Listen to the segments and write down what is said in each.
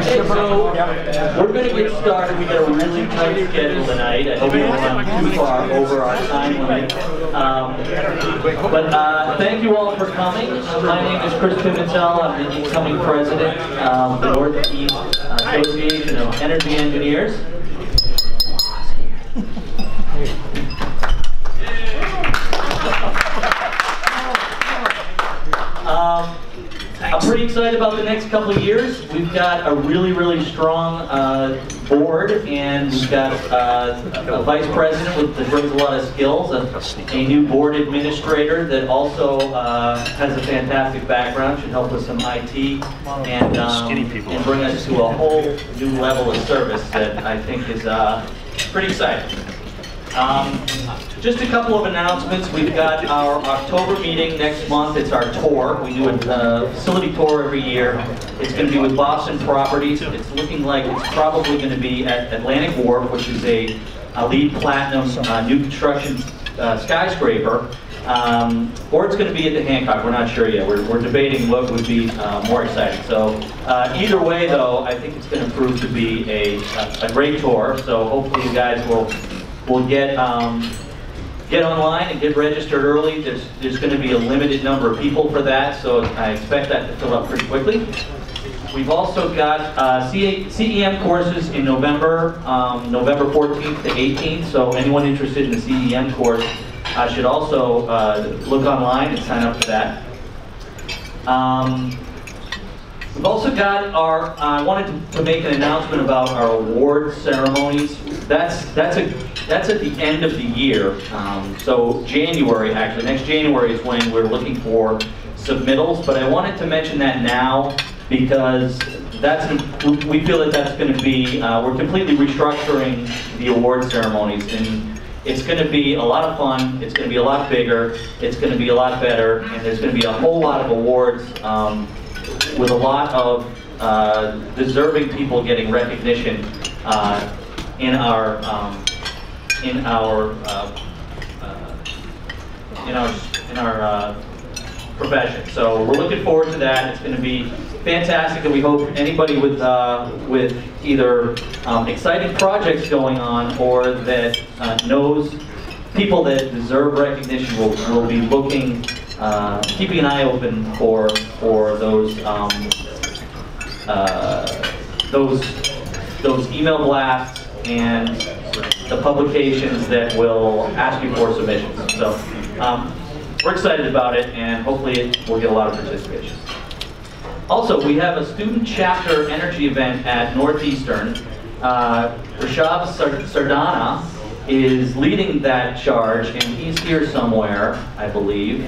Okay, so we're going to get started. We got a really tight schedule tonight. I hope we don't run too far over our time limit. But thank you all for coming. My name is Chris Pimentel. I'm the incoming president of the Northeast Association of Energy Engineers. I'm pretty excited about the next couple of years. We've got a really strong board, and we've got a vice president that brings a lot of skills, a new board administrator that also has a fantastic background, should help with some IT, and bring us to a whole new level of service that I think is pretty exciting. Just a couple of announcements. We've got our October meeting next month. It's our tour. We do a facility tour every year. It's going to be with Boston Properties. It's looking like it's probably going to be at Atlantic Wharf, which is a LEED Platinum new construction skyscraper. Or it's going to be at the Hancock. We're not sure yet. We're debating what would be more exciting. So either way, though, I think it's going to prove to be a great tour. So hopefully you guys will get online and get registered early. There's going to be a limited number of people for that, so I expect that to fill up pretty quickly. We've also got CEM courses in November, November 14th to 18th, so anyone interested in the CEM course should also look online and sign up for that. We've also got our, I wanted to make an announcement about our award ceremonies. That's at the end of the year. So January, actually, next January is when we're looking for submittals, but I wanted to mention that now because we feel that that's going to be, we're completely restructuring the award ceremonies, and it's going to be a lot of fun, it's going to be a lot bigger, it's going to be a lot better, and there's going to be a whole lot of awards with a lot of deserving people getting recognition in our profession. So we're looking forward to that. It's going to be fantastic, and we hope anybody with either exciting projects going on or that knows people that deserve recognition will be looking, keeping an eye open for those email blasts and the publications that will ask you for submissions. So we're excited about it, and hopefully we'll get a lot of participation. Also, we have a student chapter energy event at Northeastern. Rishabh Sardana is leading that charge, and he's here somewhere, I believe.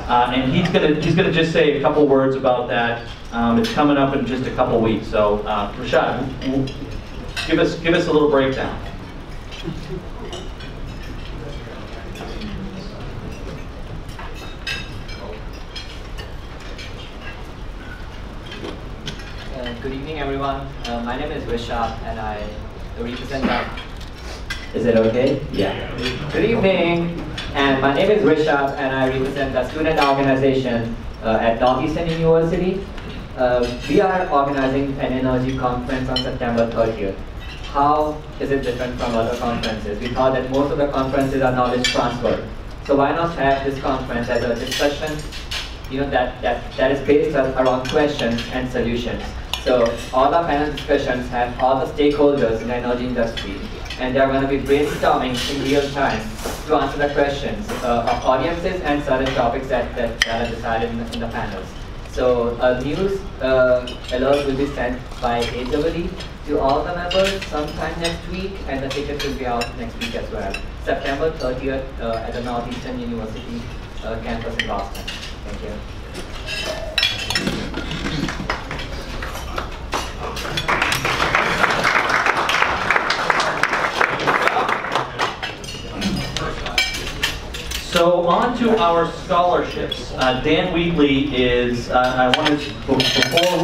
And he's gonna just say a couple words about that. It's coming up in just a couple weeks. So Rishabh, give us a little breakdown. Good evening, everyone. My name is Rishabh, and I represent the... Is it okay? Yeah. Good evening, and my name is Rishabh, and I represent the student organization at Northeastern University. We are organizing an energy conference on September 30th. How is it different from other conferences? We thought that most of the conferences are knowledge transfer. So why not have this conference as a discussion, that is based around questions and solutions. So all our panel discussions have all the stakeholders in the energy industry, and they are going to be brainstorming in real time to answer the questions of audiences and certain topics that are decided in the panels. So a news alert will be sent by AEENE to all the members sometime next week, and the tickets will be out next week as well. September 30th at the Northeastern University campus in Boston. Thank you. So on to our scholarships. Dan Wheatley is, I wanted to,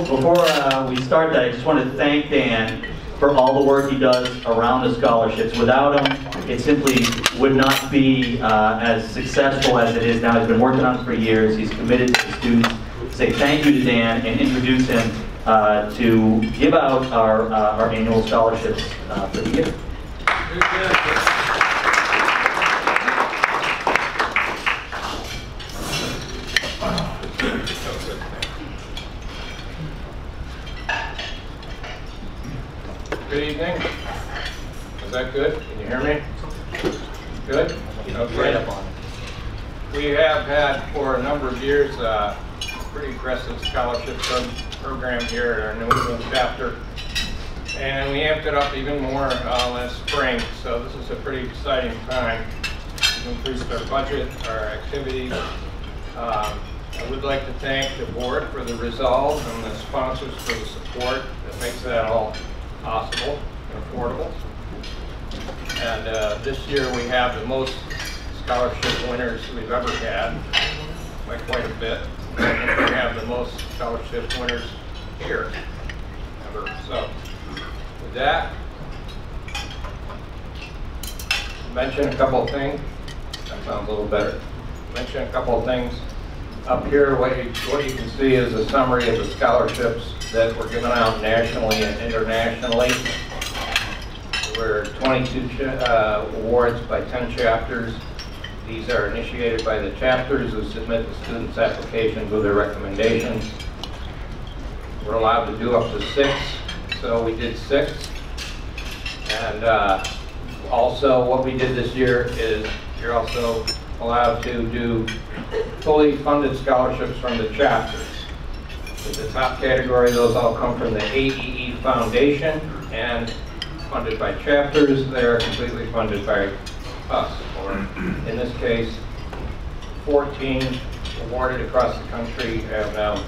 before we start that, I just wanted to thank Dan for all the work he does around the scholarships. Without him, it simply would not be as successful as it is now. He's been working on it for years. He's committed to the students. Say thank you to Dan and introduce him to give out our annual scholarships for the year. Good evening. Is that good? Can you hear me? Good? Okay. Right up on it. We have had for a number of years a pretty aggressive scholarship program here at our New England chapter. And we amped it up even more last spring, so this is a pretty exciting time. We've increased our budget, our activities. I would like to thank the board for the resolve and the sponsors for the support that makes that all possible and affordable. And this year we have the most scholarship winners we've ever had, by quite a bit. And we have the most scholarship winners here ever. So with that, mention a couple of things. That sounds a little better. Mention a couple of things. Up here, what you can see is a summary of the scholarships that were given out nationally and internationally. There were 22 awards by 10 chapters. These are initiated by the chapters who submit the students' applications with their recommendations. We're allowed to do up to 6, so we did 6. And also what we did this year is you're also allowed to do fully funded scholarships from the chapters. In the top category, those all come from the AEENE Foundation and funded by chapters. They're completely funded by us, or in this case, 14 awarded across the country, and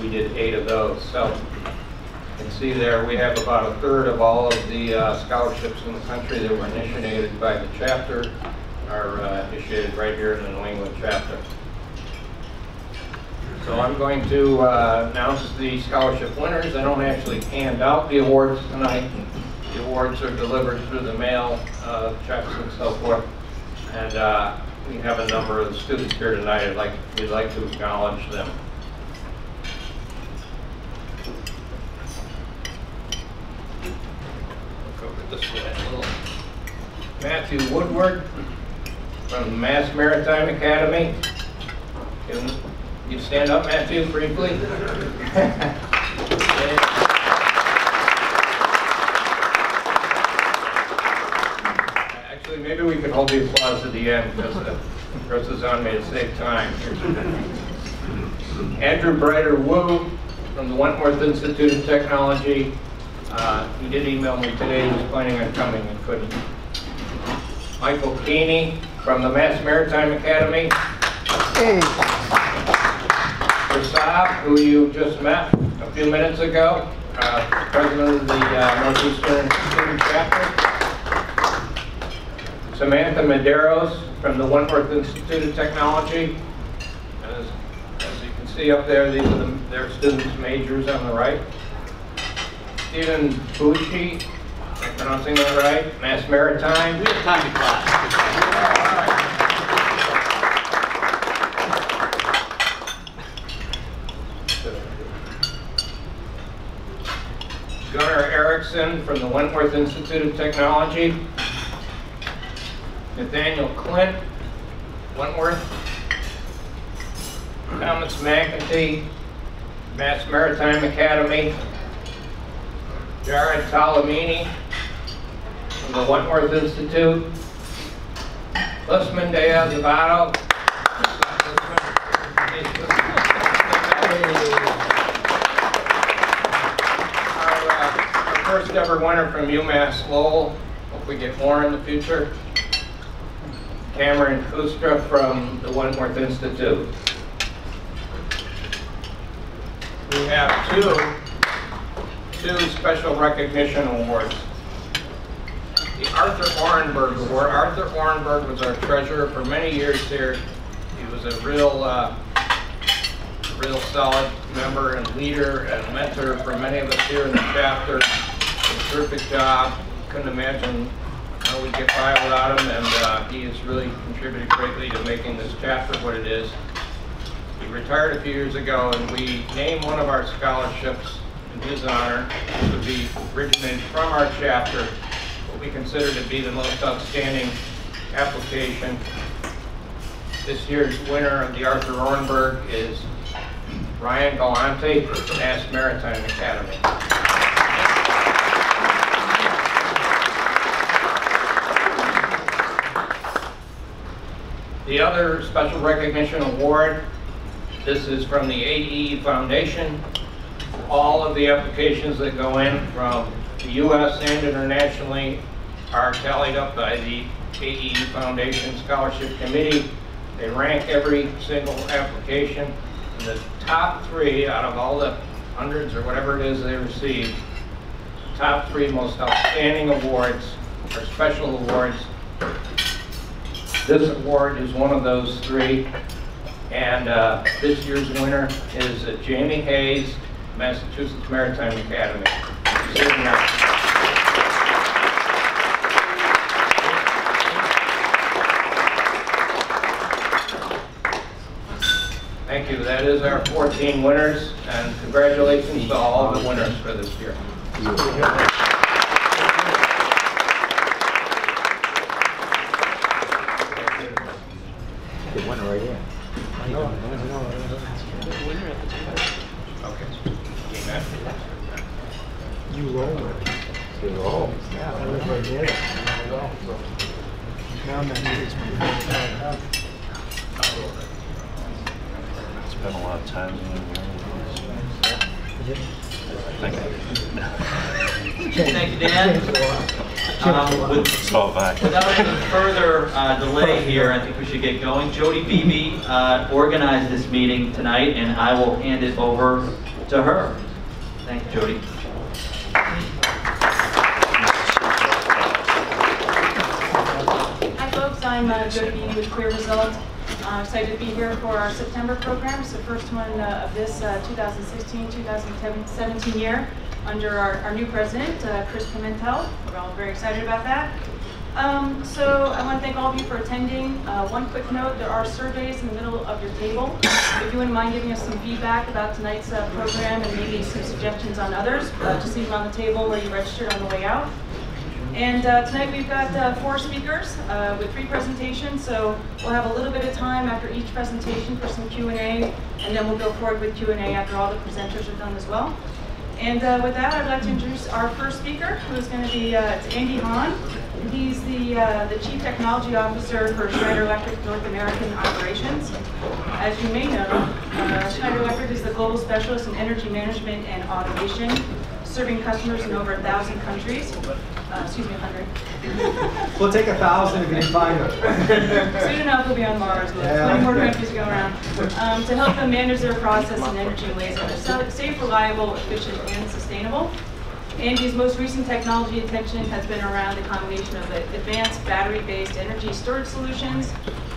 we did 8 of those. So you can see there we have about a third of all of the scholarships in the country that were initiated by the chapter are initiated right here in the New England chapter. So I'm going to announce the scholarship winners. I don't actually hand out the awards tonight. The awards are delivered through the mail, checks and so forth. And we have a number of the students here tonight. We'd like to acknowledge them. Go over this way a little. Matthew Woodward from the Mass Maritime Academy. Can you stand up, Matthew, briefly? Actually, maybe we can hold the applause at the end because Chris is on me to save time. Andrew Brighter Wu from the Wentworth Institute of Technology. He did email me today. He was planning on coming and couldn't. Michael Keeney from the Mass Maritime Academy. Hey. Prasad, who you just met a few minutes ago, president of the Northeastern Student Chapter. Samantha Medeiros from the Wentworth Institute of Technology. As you can see up there, these are their students' majors on the right. Stephen Bucci, am I pronouncing that right? Mass Maritime. We have time to clap. Gunnar Erickson from the Wentworth Institute of Technology. Nathaniel Clint, Wentworth. Thomas McEntee, Mass Maritime Academy. Jared Talamini from the Wentworth Institute. Lisman de Azevedo. Our first ever winner from UMass Lowell. Hope we get more in the future. Cameron Kustra from the Wentworth Institute. We have two special recognition awards. The Arthur Orenberg Award. Arthur Orenberg was our treasurer for many years here. He was a real solid member and leader and mentor for many of us here in the chapter. Did a terrific job. Couldn't imagine how we'd get by without him, and he has really contributed greatly to making this chapter what it is. He retired a few years ago, and we named one of our scholarships in his honor. This would be originated from our chapter, what we consider to be the most outstanding application. This year's winner of the Arthur Ornberg is Ryan Galante from Mass Maritime Academy. The other special recognition award, this is from the AEENE Foundation. All of the applications that go in from the U.S. and internationally are tallied up by the AEENE Foundation Scholarship Committee. They rank every single application. And the top 3 out of all the hundreds or whatever it is they receive, the top 3 most outstanding awards are special awards. This award is one of those 3, and this year's winner is Jamie Hayes, Massachusetts Maritime Academy. Thank you. That is our 14 winners, and congratulations to all of the winners for this year. Winner right here. Okay. You roll it. You roll. Yeah, that was right there. Now I'm not needed. Spent a lot of time in Thank you, Dan. Without any further delay here, I think we should get going. Jody Beebe organized this meeting tonight, and I will hand it over to her. Thank you, Jody. Hi, folks. I'm Jody Beebe with Clear Result. I'm excited to be here for our September program. It's the first one of this 2016-2017 year under our new president, Chris Pimentel. We're all very excited about that. So I want to thank all of you for attending. One quick note, there are surveys in the middle of your table. If you wouldn't mind giving us some feedback about tonight's program and maybe some suggestions on others, just leave them on the table where you registered on the way out. And tonight we've got 4 speakers with 3 presentations, so we'll have a little bit of time after each presentation for some Q&A, and then we'll go forward with Q&A after all the presenters are done as well. And with that, I'd like to introduce our first speaker, who's going to be it's Andy Hahn. He's the Chief Technology Officer for Schneider Electric North American Operations. As you may know, Schneider Electric is the global specialist in energy management and automation, serving customers in over 1,000 countries. Excuse me, 100. We'll take 1,000 if you can find them. Soon enough, we'll be on Mars. We'll have 20 more countries to go around. To help them manage their process and energy in ways that are safe, reliable, efficient, and sustainable. Andy's most recent technology attention has been around the combination of advanced battery-based energy storage solutions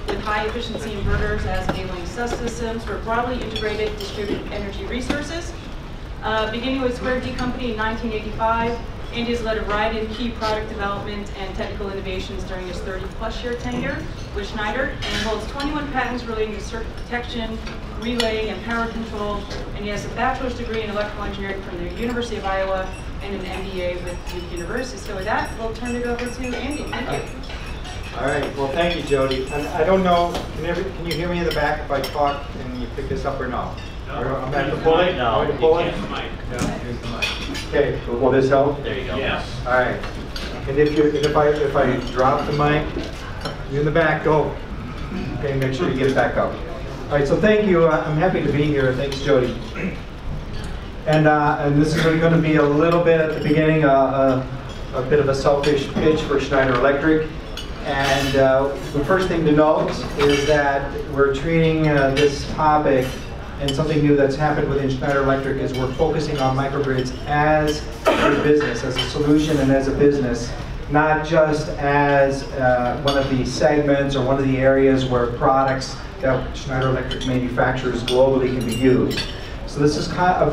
with high-efficiency inverters as enabling subsystems for broadly integrated distributed energy resources. Beginning with Square D Company in 1985, Andy has led a variety of key product development and technical innovations during his 30-plus year tenure with Schneider, and holds 21 patents relating to circuit protection, relay, and power control, and he has a bachelor's degree in electrical engineering from the University of Iowa and an MBA with Duke University. So with that, we'll turn it over to Andy. Thank you. All right. Well, thank you, Jody. And I don't know, can you hear me in the back if I talk and you pick this up or no? I'm at the pull it? No, you can't. Here's the mic. Okay, will this help? There you go. Yes. All right. And if I drop the mic, you in the back, go. Okay, make sure you get it back up. All right, so thank you. I'm happy to be here. Thanks, Jody. And this is going to be a little bit at the beginning, a bit of a selfish pitch for Schneider Electric. And the first thing to note is that we're treating this topic, and something new that's happened within Schneider Electric is we're focusing on microgrids as a business, as a solution and as a business, not just as one of the segments or one of the areas where products that Schneider Electric manufactures globally can be used. So this is kind of a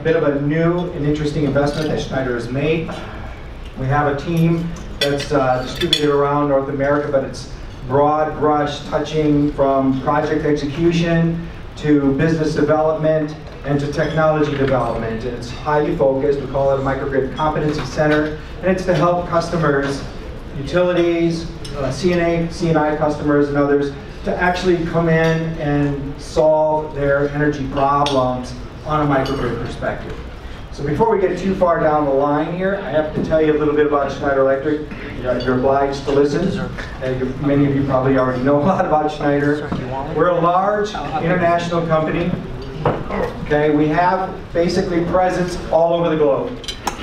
bit of a new and interesting investment that Schneider has made. We have a team that's distributed around North America, but it's broad brush, touching from project execution to business development and to technology development. And it's highly focused. We call it a microgrid competency center, and it's to help customers, utilities, C&I customers and others, to actually come in and solve their energy problems on a microgrid perspective. So before we get too far down the line here, I have to tell you a little bit about Schneider Electric. You're obliged to listen. Many of you probably already know a lot about Schneider. We're a large international company. Okay, we have basically presence all over the globe.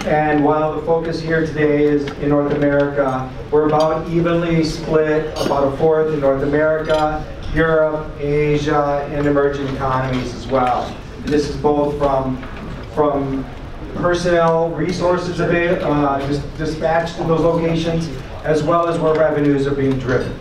And while the focus here today is in North America, we're about evenly split, about a fourth in North America, Europe, Asia, and emerging economies as well. This is both from personnel, resources dispatched to those locations, as well as where revenues are being driven.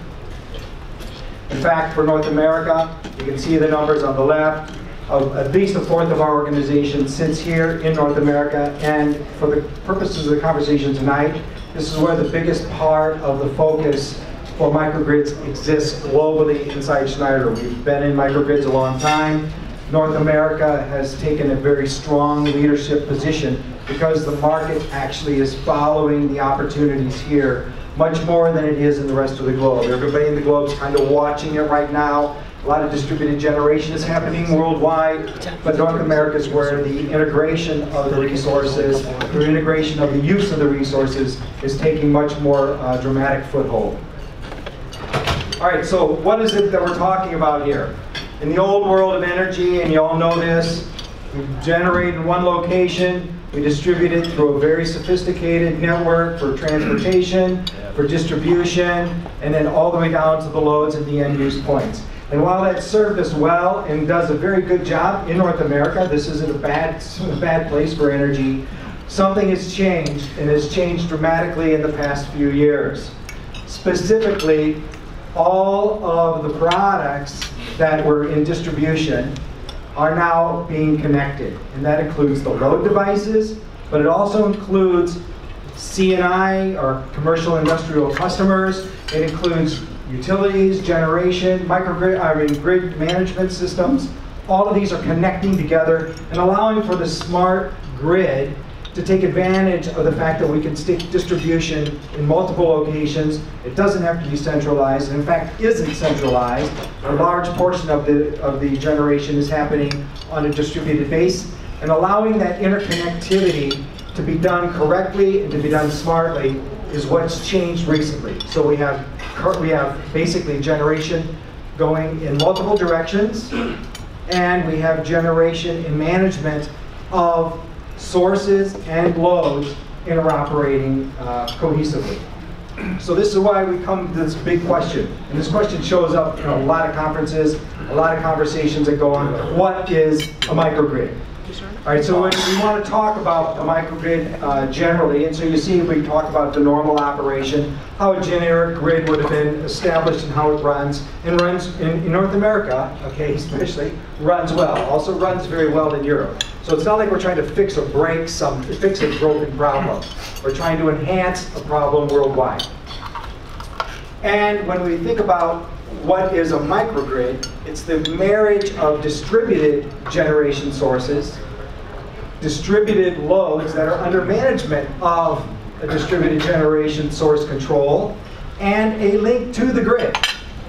In fact, for North America, you can see the numbers on the left. At least a fourth of our organization sits here in North America, and for the purposes of the conversation tonight, this is where the biggest part of the focus for microgrids exists globally inside Schneider. We've been in microgrids a long time. North America has taken a very strong leadership position because the market actually is following the opportunities here much more than it is in the rest of the globe. Everybody in the globe is kind of watching it right now. A lot of distributed generation is happening worldwide, but North America is where the integration of the resources, the integration of the use of the resources is taking much more dramatic foothold. All right, so what is it that we're talking about here? In the old world of energy, and you all know this, we generate in one location, we distribute it through a very sophisticated network for transportation, for distribution, and then all the way down to the loads at the end use points. And while that's served us well and does a very good job in North America, this isn't a bad place for energy, something has changed, and has changed dramatically in the past few years. Specifically, all of the products that were in distribution are now being connected. And that includes the load devices, but it also includes C&I, or commercial industrial customers. It includes utilities, generation, grid management systems. All of these are connecting together and allowing for the smart grid to take advantage of the fact that we can stick distribution in multiple locations. It doesn't have to be centralized, and in fact isn't centralized. A large portion of the generation is happening on a distributed base, and allowing that interconnectivity to be done correctly and to be done smartly is what's changed recently. So we have basically generation going in multiple directions, and we have generation and management of sources and loads interoperating cohesively. So this is why we come to this big question. And this question shows up in a lot of conferences, a lot of conversations that go on. What is a microgrid? All right, so we want to talk about a microgrid generally, and so you see we talk about the normal operation, how a generic grid would have been established and how it runs, and runs in North America, okay, especially, runs well. Also runs very well in Europe. So it's not like we're trying to fix a broken problem. We're trying to enhance a problem worldwide. And when we think about what is a microgrid, it's the marriage of distributed generation sources, distributed loads that are under management of a distributed generation source control, and a link to the grid,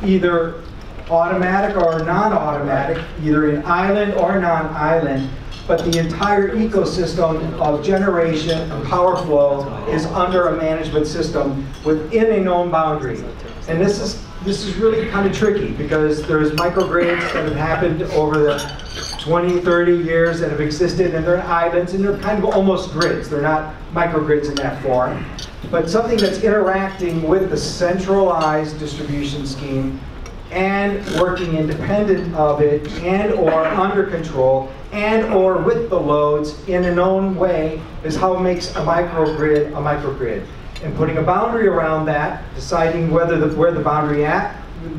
either automatic or non-automatic, either in island or non-island, but the entire ecosystem of generation and power flow is under a management system within a known boundary. And this is really kind of tricky because there's microgrids that have happened over the 20, 30 years that have existed, and they're islands, and they're kind of almost grids. They're not microgrids in that form. But something that's interacting with the centralized distribution scheme and working independent of it, and or under control, and or with the loads in a known way is how it makes a microgrid a microgrid. And putting a boundary around that, deciding where the boundary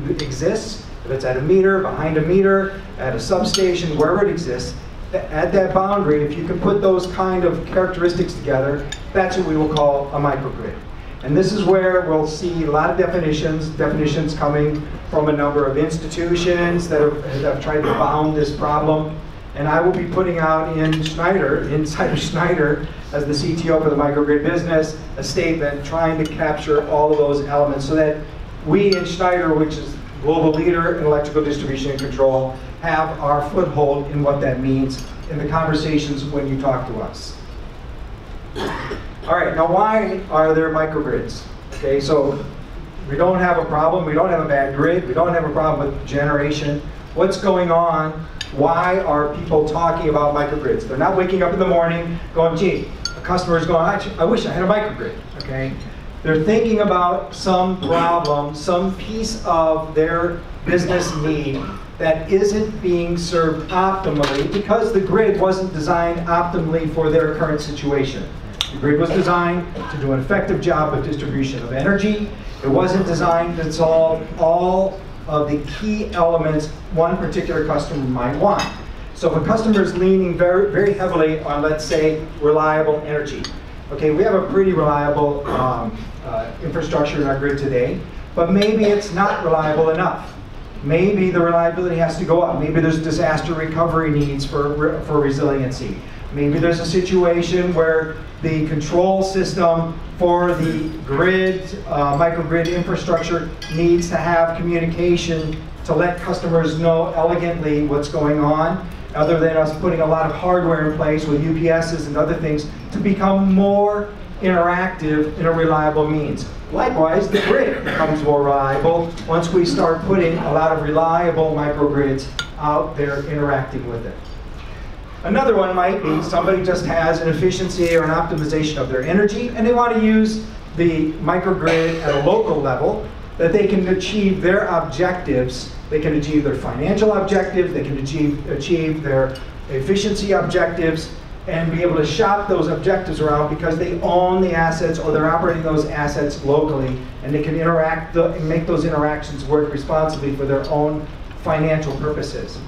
exists, if it's at a meter, behind a meter, at a substation, wherever it exists, at that boundary, if you can put those kind of characteristics together, that's what we will call a microgrid. And this is where we'll see a lot of definitions coming from a number of institutions that have tried to bound this problem. And I will be putting out inside of Schneider, as the CTO for the microgrid business, a statement trying to capture all of those elements so that we in Schneider, which is global leader in electrical distribution and control, have our foothold in what that means in the conversations when you talk to us. All right, now why are there microgrids? Okay, so we don't have a problem, we don't have a bad grid, we don't have a problem with generation. What's going on? Why are people talking about microgrids? They're not waking up in the morning going, gee, a customer's going, I wish I had a microgrid, okay? They're thinking about some problem, some piece of their business need that isn't being served optimally because the grid wasn't designed optimally for their current situation. The grid was designed to do an effective job of distribution of energy. It wasn't designed to solve all of the key elements one particular customer might want. So if a customer is leaning very, very heavily on, let's say, reliable energy. Okay, we have a pretty reliable infrastructure in our grid today, but maybe it's not reliable enough. Maybe the reliability has to go up. Maybe there's disaster recovery needs for resiliency. Maybe there's a situation where the control system for the grid, microgrid infrastructure needs to have communication to let customers know elegantly what's going on, other than us putting a lot of hardware in place with UPSs and other things to become more interactive in a reliable means. Likewise, the grid becomes more reliable once we start putting a lot of reliable microgrids out there interacting with it. Another one might be somebody just has an efficiency or an optimization of their energy, and they want to use the microgrid at a local level that they can achieve their objectives. They can achieve their financial objectives, they can achieve their efficiency objectives, and be able to shop those objectives around because they own the assets or they're operating those assets locally, and they can make those interactions work responsibly for their own financial purposes.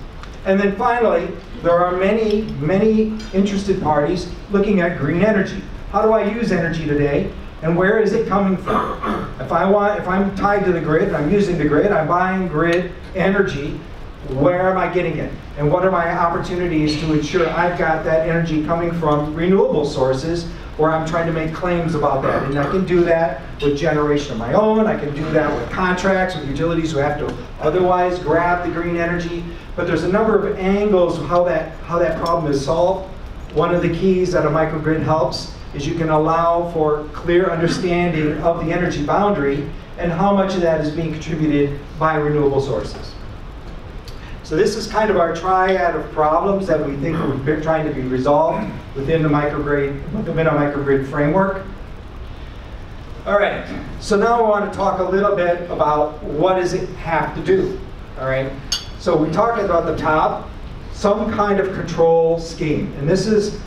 And then finally, there are many, many interested parties looking at green energy. How do I use energy today, and where is it coming from? If I'm tied to the grid, and I'm using the grid, I'm buying grid energy, where am I getting it? And what are my opportunities to ensure I've got that energy coming from renewable sources where I'm trying to make claims about that? And I can do that with generation of my own, I can do that with contracts with utilities who have to otherwise grab the green energy. But there's a number of angles of how that problem is solved. One of the keys that a microgrid helps is you can allow for clear understanding of the energy boundary and how much of that is being contributed by renewable sources. So this is kind of our triad of problems that we think we're trying to be resolved within the microgrid framework. All right, so now I want to talk a little bit about what does it have to do. All right, so we talked about the top, some kind of control scheme, and this is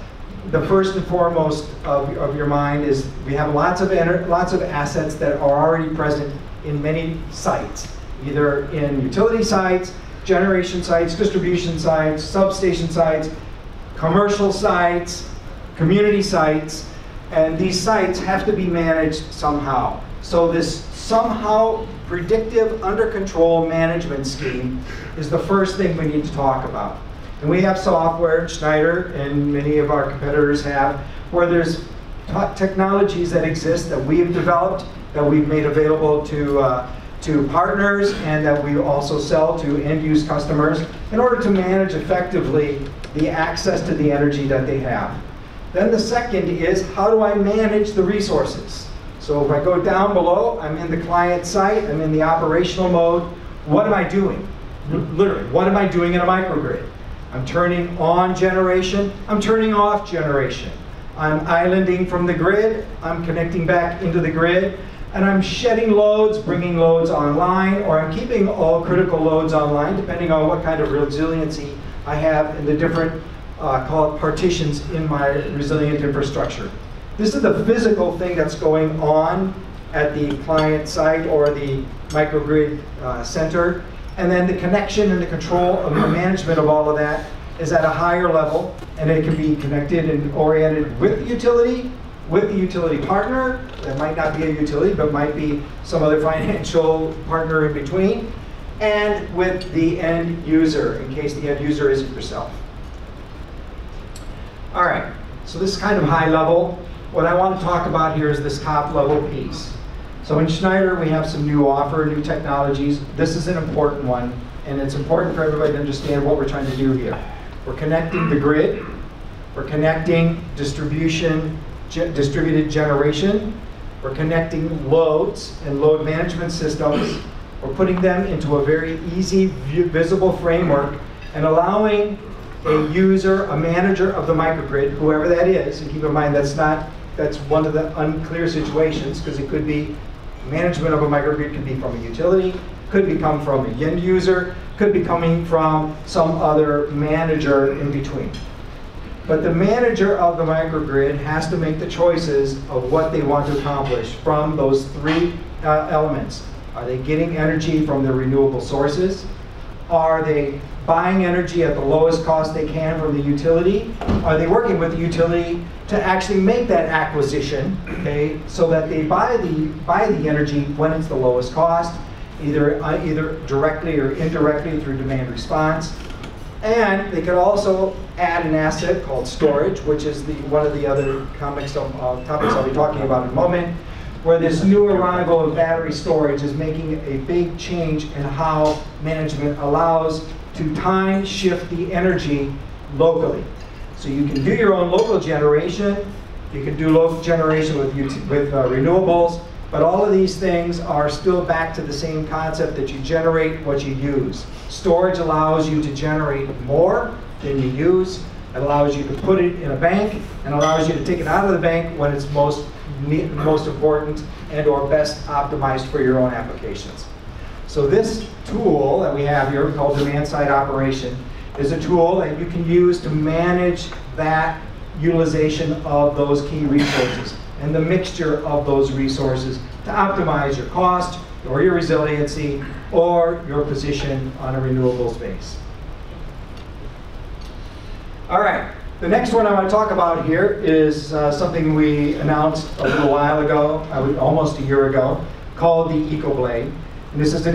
the first and foremost of your mind is we have lots of assets that are already present in many sites, either in utility sites, generation sites, distribution sites, substation sites, commercial sites, community sites, and these sites have to be managed somehow. So this somehow predictive under control management scheme is the first thing we need to talk about. And we have software, Schneider and many of our competitors have, where there's technologies that exist that we've developed, that we've made available to partners, and that we also sell to end-use customers in order to manage effectively the access to the energy that they have. Then the second is, how do I manage the resources? So if I go down below, I'm in the client site, I'm in the operational mode. What am I doing? Literally, what am I doing in a microgrid? I'm turning on generation, I'm turning off generation. I'm islanding from the grid, I'm connecting back into the grid, and I'm shedding loads, bringing loads online, or I'm keeping all critical loads online, depending on what kind of resiliency I have in the different, call it partitions in my resilient infrastructure. This is the physical thing that's going on at the client site or the microgrid center. And then the connection and the control of the management of all of that is at a higher level, and it can be connected and oriented with the utility partner. That might not be a utility, but might be some other financial partner in between, and with the end user, in case the end user isn't yourself. So this is kind of high level. What I want to talk about here is this top level piece. So in Schneider, we have some new technologies. This is an important one, and it's important for everybody to understand what we're trying to do here. We're connecting the grid, we're connecting distributed generation, we're connecting loads and load management systems. We're putting them into a very easy, visible framework and allowing a user, a manager of the microgrid, whoever that is, and keep in mind that's one of the unclear situations, because it could be management of a microgrid could be from a utility, could be come from a end user, could be coming from some other manager in between. But the manager of the microgrid has to make the choices of what they want to accomplish from those three elements. Are they getting energy from their renewable sources? Are they buying energy at the lowest cost they can from the utility? Are they working with the utility to actually make that acquisition, okay, so that they buy the energy when it's the lowest cost, either directly or indirectly through demand response? And they could also add an asset called storage, which is one of the other topics I'll be talking about in a moment, where this new arrival of battery storage is making a big change in how management allows to time shift the energy locally. So you can do your own local generation, you can do local generation with renewables, but all of these things are still back to the same concept that you generate what you use. Storage allows you to generate more than you use. It allows you to put it in a bank and allows you to take it out of the bank when it's most important and or best optimized for your own applications. So this tool that we have here called demand side operation is a tool that you can use to manage that utilization of those key resources and the mixture of those resources to optimize your cost or your resiliency or your position on a renewable space. All right, the next one I want to talk about here is something we announced a little while ago, almost a year ago, called the EcoBlade. And this is an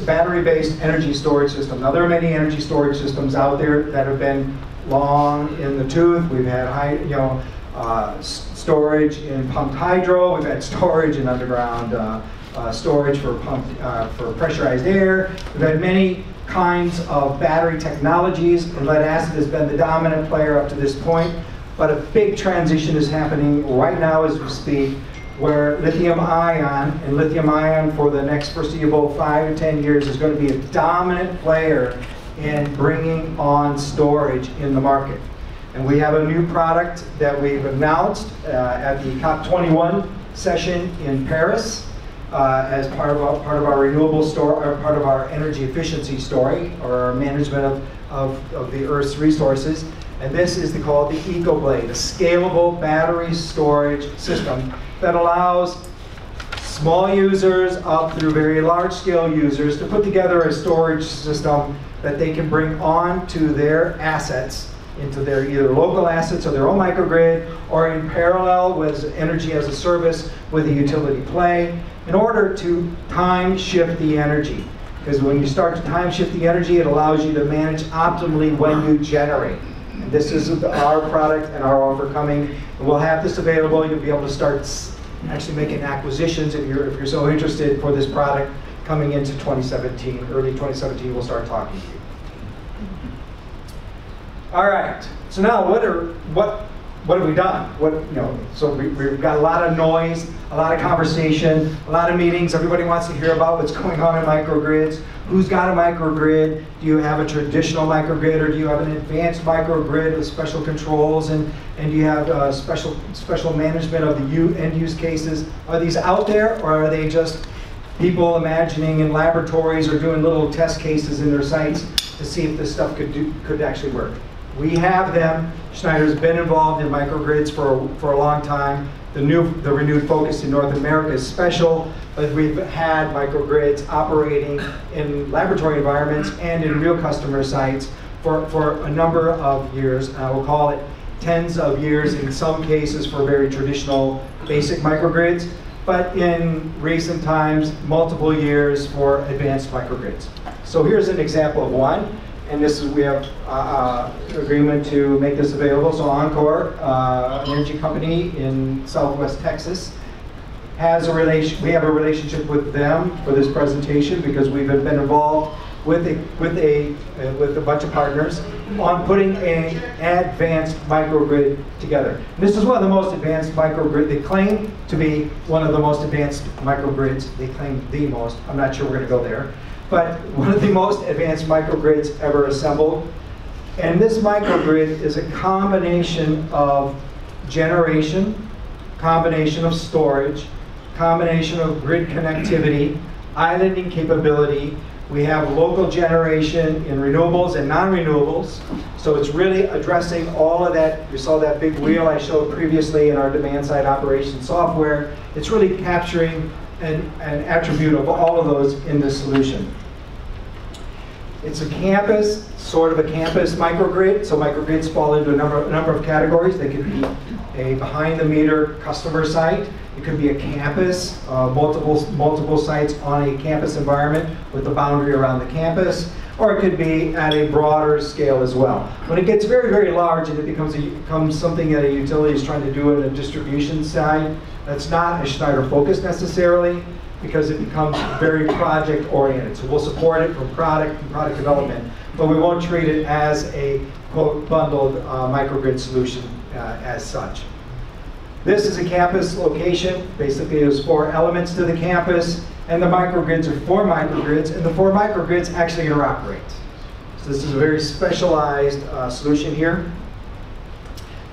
battery-based energy storage system. Now there are many energy storage systems out there that have been long in the tooth. We've had storage in pumped hydro. We've had storage in underground storage for pressurized air. We've had many kinds of battery technologies, and lead acid has been the dominant player up to this point. But a big transition is happening right now as we speak, where lithium ion for the next foreseeable 5 to 10 years is going to be a dominant player in bringing on storage in the market. And we have a new product that we've announced at the COP21 session in Paris as part of our renewable part of our energy efficiency story, or our management of the Earth's resources. And this is called the EcoBlade, a scalable battery storage system that allows small users up through very large-scale users to put together a storage system that they can bring on to their assets, into their either local assets or their own microgrid, or in parallel with energy as a service with a utility play, in order to time shift the energy. Because when you start to time shift the energy, it allows you to manage optimally when you generate. And this is our product and our offer coming. And we'll have this available. You'll be able to start actually making acquisitions if you're so interested for this product coming into 2017. Early 2017, we'll start talking to you. All right. So now, what have we done? So we've got a lot of noise, a lot of conversation, a lot of meetings. Everybody wants to hear about what's going on in microgrids. Who's got a microgrid? Do you have a traditional microgrid, or do you have an advanced microgrid with special controls, and do you have special management of the end use cases? Are these out there, or are they just people imagining in laboratories or doing little test cases in their sites to see if this stuff could actually work? We have them. Schneider's been involved in microgrids for a long time. The renewed focus in North America is special, but we've had microgrids operating in laboratory environments and in real customer sites for a number of years. I will call it tens of years in some cases for very traditional basic microgrids, but in recent times, multiple years for advanced microgrids. So here's an example of one. and this is, we have agreement to make this available. So Encore, an energy company in Southwest Texas, has a we have a relationship with them for this presentation because we've been involved with a bunch of partners on putting an advanced microgrid together. And this is one of the most advanced microgrid. They claim to be one of the most advanced microgrids. They claim the most. I'm not sure we're going to go there. But one of the most advanced microgrids ever assembled. And this microgrid is a combination of generation, combination of storage, combination of grid connectivity, islanding capability. We have local generation in renewables and non-renewables. So it's really addressing all of that. You saw that big wheel I showed previously in our demand-side operations software. It's really capturing an attribute of all of those in this solution. It's a campus, sort of a campus microgrid. So microgrids fall into a number of categories. They could be a behind-the-meter customer site. It could be a campus, multiple sites on a campus environment with the boundary around the campus, or it could be at a broader scale as well. When it gets very, very large and it becomes something that a utility is trying to do in a distribution side, that's not a Schneider focus necessarily, because it becomes very project oriented. So we'll support it from product and product development, but we won't treat it as a quote bundled microgrid solution as such. This is a campus location. Basically, there's 4 elements to the campus, and the microgrids are 4 microgrids, and the 4 microgrids actually interoperate. So this is a very specialized solution here.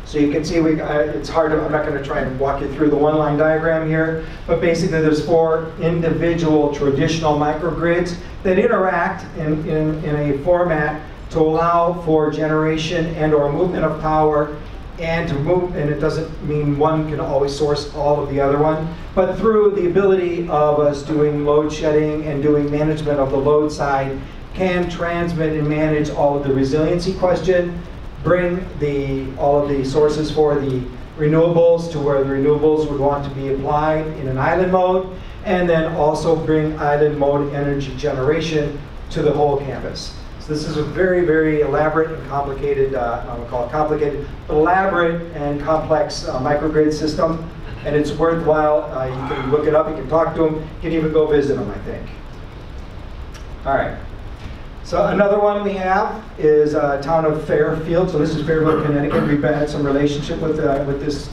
So you can see, it's hard to, I'm not going to try and walk you through the one-line diagram here, but basically there's 4 individual traditional microgrids that interact in a format to allow for generation and or movement of power, and to move, and it doesn't mean one can always source all of the other one, but through the ability of us doing load shedding and doing management of the load side, can transmit and manage all of the resiliency question, bring all of the sources for the renewables to where the renewables would want to be applied in an island mode, and then also bring island mode energy generation to the whole campus. So this is a very, very elaborate and complicated, I don't call it complicated, but elaborate and complex microgrid system. And it's worthwhile. You can look it up, you can talk to them, you can even go visit them, I think. All right. So another one we have is town of Fairfield. So this is Fairfield, Connecticut. We've had some relationship with this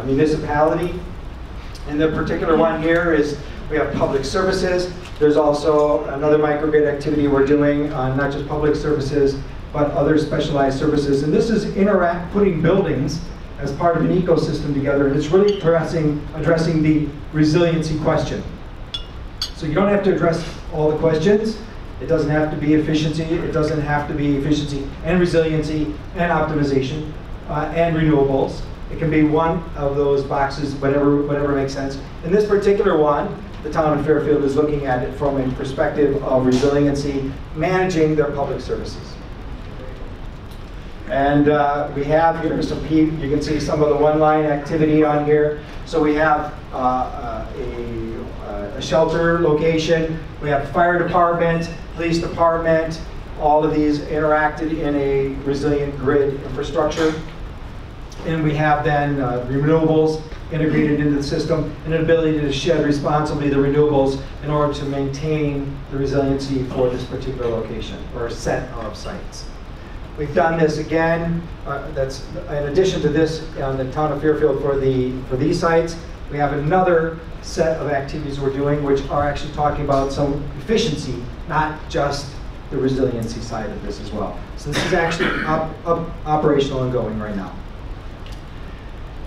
municipality. And the particular one here is we have public services. There's also another microgrid activity we're doing on not just public services, but other specialized services. And this is putting buildings as part of an ecosystem together, and it's really addressing the resiliency question. So you don't have to address all the questions. It doesn't have to be efficiency. It doesn't have to be efficiency and resiliency and optimization and renewables. It can be one of those boxes, whatever makes sense. In this particular one, the town of Fairfield is looking at it from a perspective of resiliency, managing their public services. And we have here some you can see some of the one-line activity on here. So we have a shelter location, we have fire department, police department, all of these interacted in a resilient grid infrastructure. And we have then renewables integrated into the system and an ability to shed responsibly the renewables in order to maintain the resiliency for this particular location or set of sites. We've done this again, that's in addition to this on the town of Fairfield for these sites. We have another set of activities we're doing which are actually talking about some efficiency, not just the resiliency side of this as well. So this is actually operational and going right now.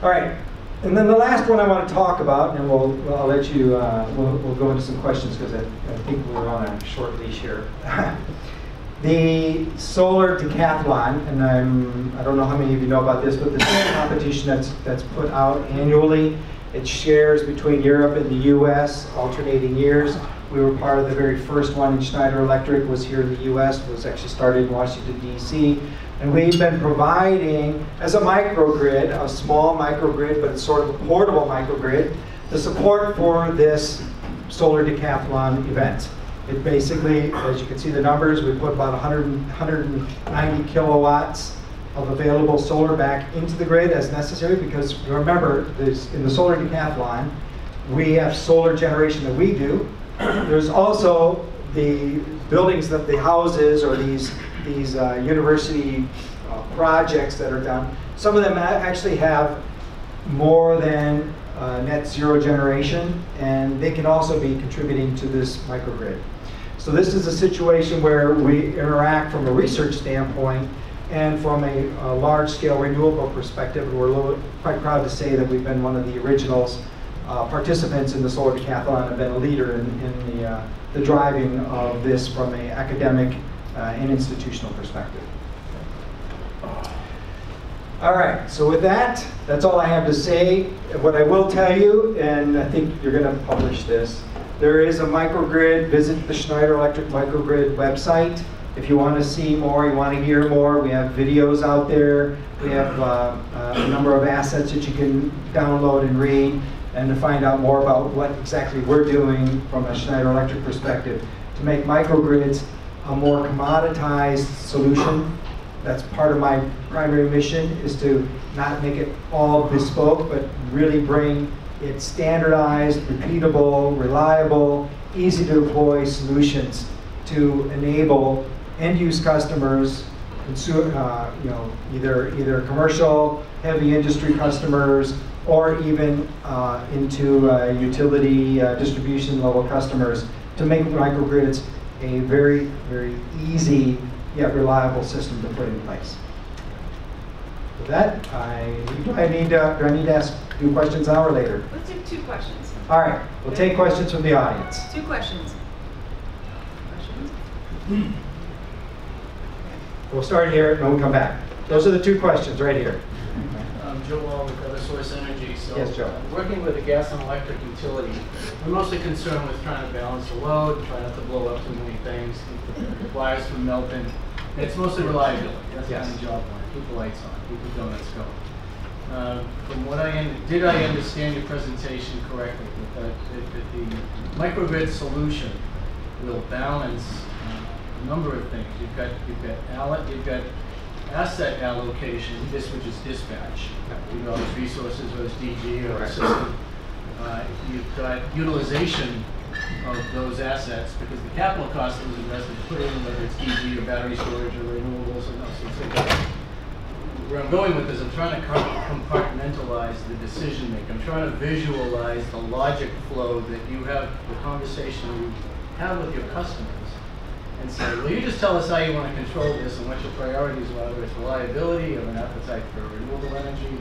All right, and then the last one I want to talk about, and I'll let you, we'll go into some questions because I think we're on a short leash here. The solar decathlon, and I don't know how many of you know about this, but this is a competition that's put out annually. It shares between Europe and the US, alternating years. We were part of the very first one, and Schneider Electric was here in the US, was actually started in Washington, DC. And we've been providing, as a microgrid, a small microgrid, but it's sort of a portable microgrid, the support for this solar decathlon event. It basically, as you can see the numbers, we put about 190 kilowatts of available solar back into the grid as necessary, because remember, in the solar decathlon, we have solar generation that we do. There's also the buildings, that the houses or these university projects that are done. Some of them actually have more than net zero generation, and they can also be contributing to this microgrid. So this is a situation where we interact from a research standpoint and from a large-scale renewable perspective. And we're quite proud to say that we've been one of the originals participants in the solar decathlon and been a leader in the driving of this from an academic and institutional perspective. All right, so with that, that's all I have to say. What I will tell you, and I think you're going to publish this, there is a microgrid. Visit the Schneider Electric microgrid website. If you want to see more, you want to hear more, we have videos out there. We have a number of assets that you can download and read, and to find out more about what exactly we're doing from a Schneider Electric perspective to make microgrids a more commoditized solution. That's part of my primary mission, is to not make it all bespoke, but really bring it standardized, repeatable, reliable, easy to deploy solutions to enable end-use customers, either commercial, heavy industry customers, or even into utility distribution level customers, to make microgrids a very, very easy yet reliable system to put in place. With that, do I need to ask you questions now or later? Let's do 2 questions. All right, we'll take questions from the audience. 2 questions. We'll start here and we'll come back. Those are the 2 questions right here. Joe Wall with Eversource Energy. So, yes, Joe. Working with a gas and electric utility, we're mostly concerned with trying to balance the load, try not to blow up too many things, keep the wires from melting. And it's mostly reliability. That's Yes. kind of the job line. Keep the lights on, keep the donuts going. From what did I understand your presentation correctly? That the microgrid solution will balance a number of things. You've got asset allocation, which is dispatch. You know, it's resources, whether it's DG or a system. You've got utilization of those assets, because the capital cost that was invested to put in, whether it's DG or battery storage or renewables or not. Where I'm going with this, I'm trying to compartmentalize the decision making. I'm trying to visualize the logic flow that you have, the conversation you have with your customers, and say, well, you just tell us how you want to control this and what your priorities are, whether it's reliability, you have an appetite for renewable energy,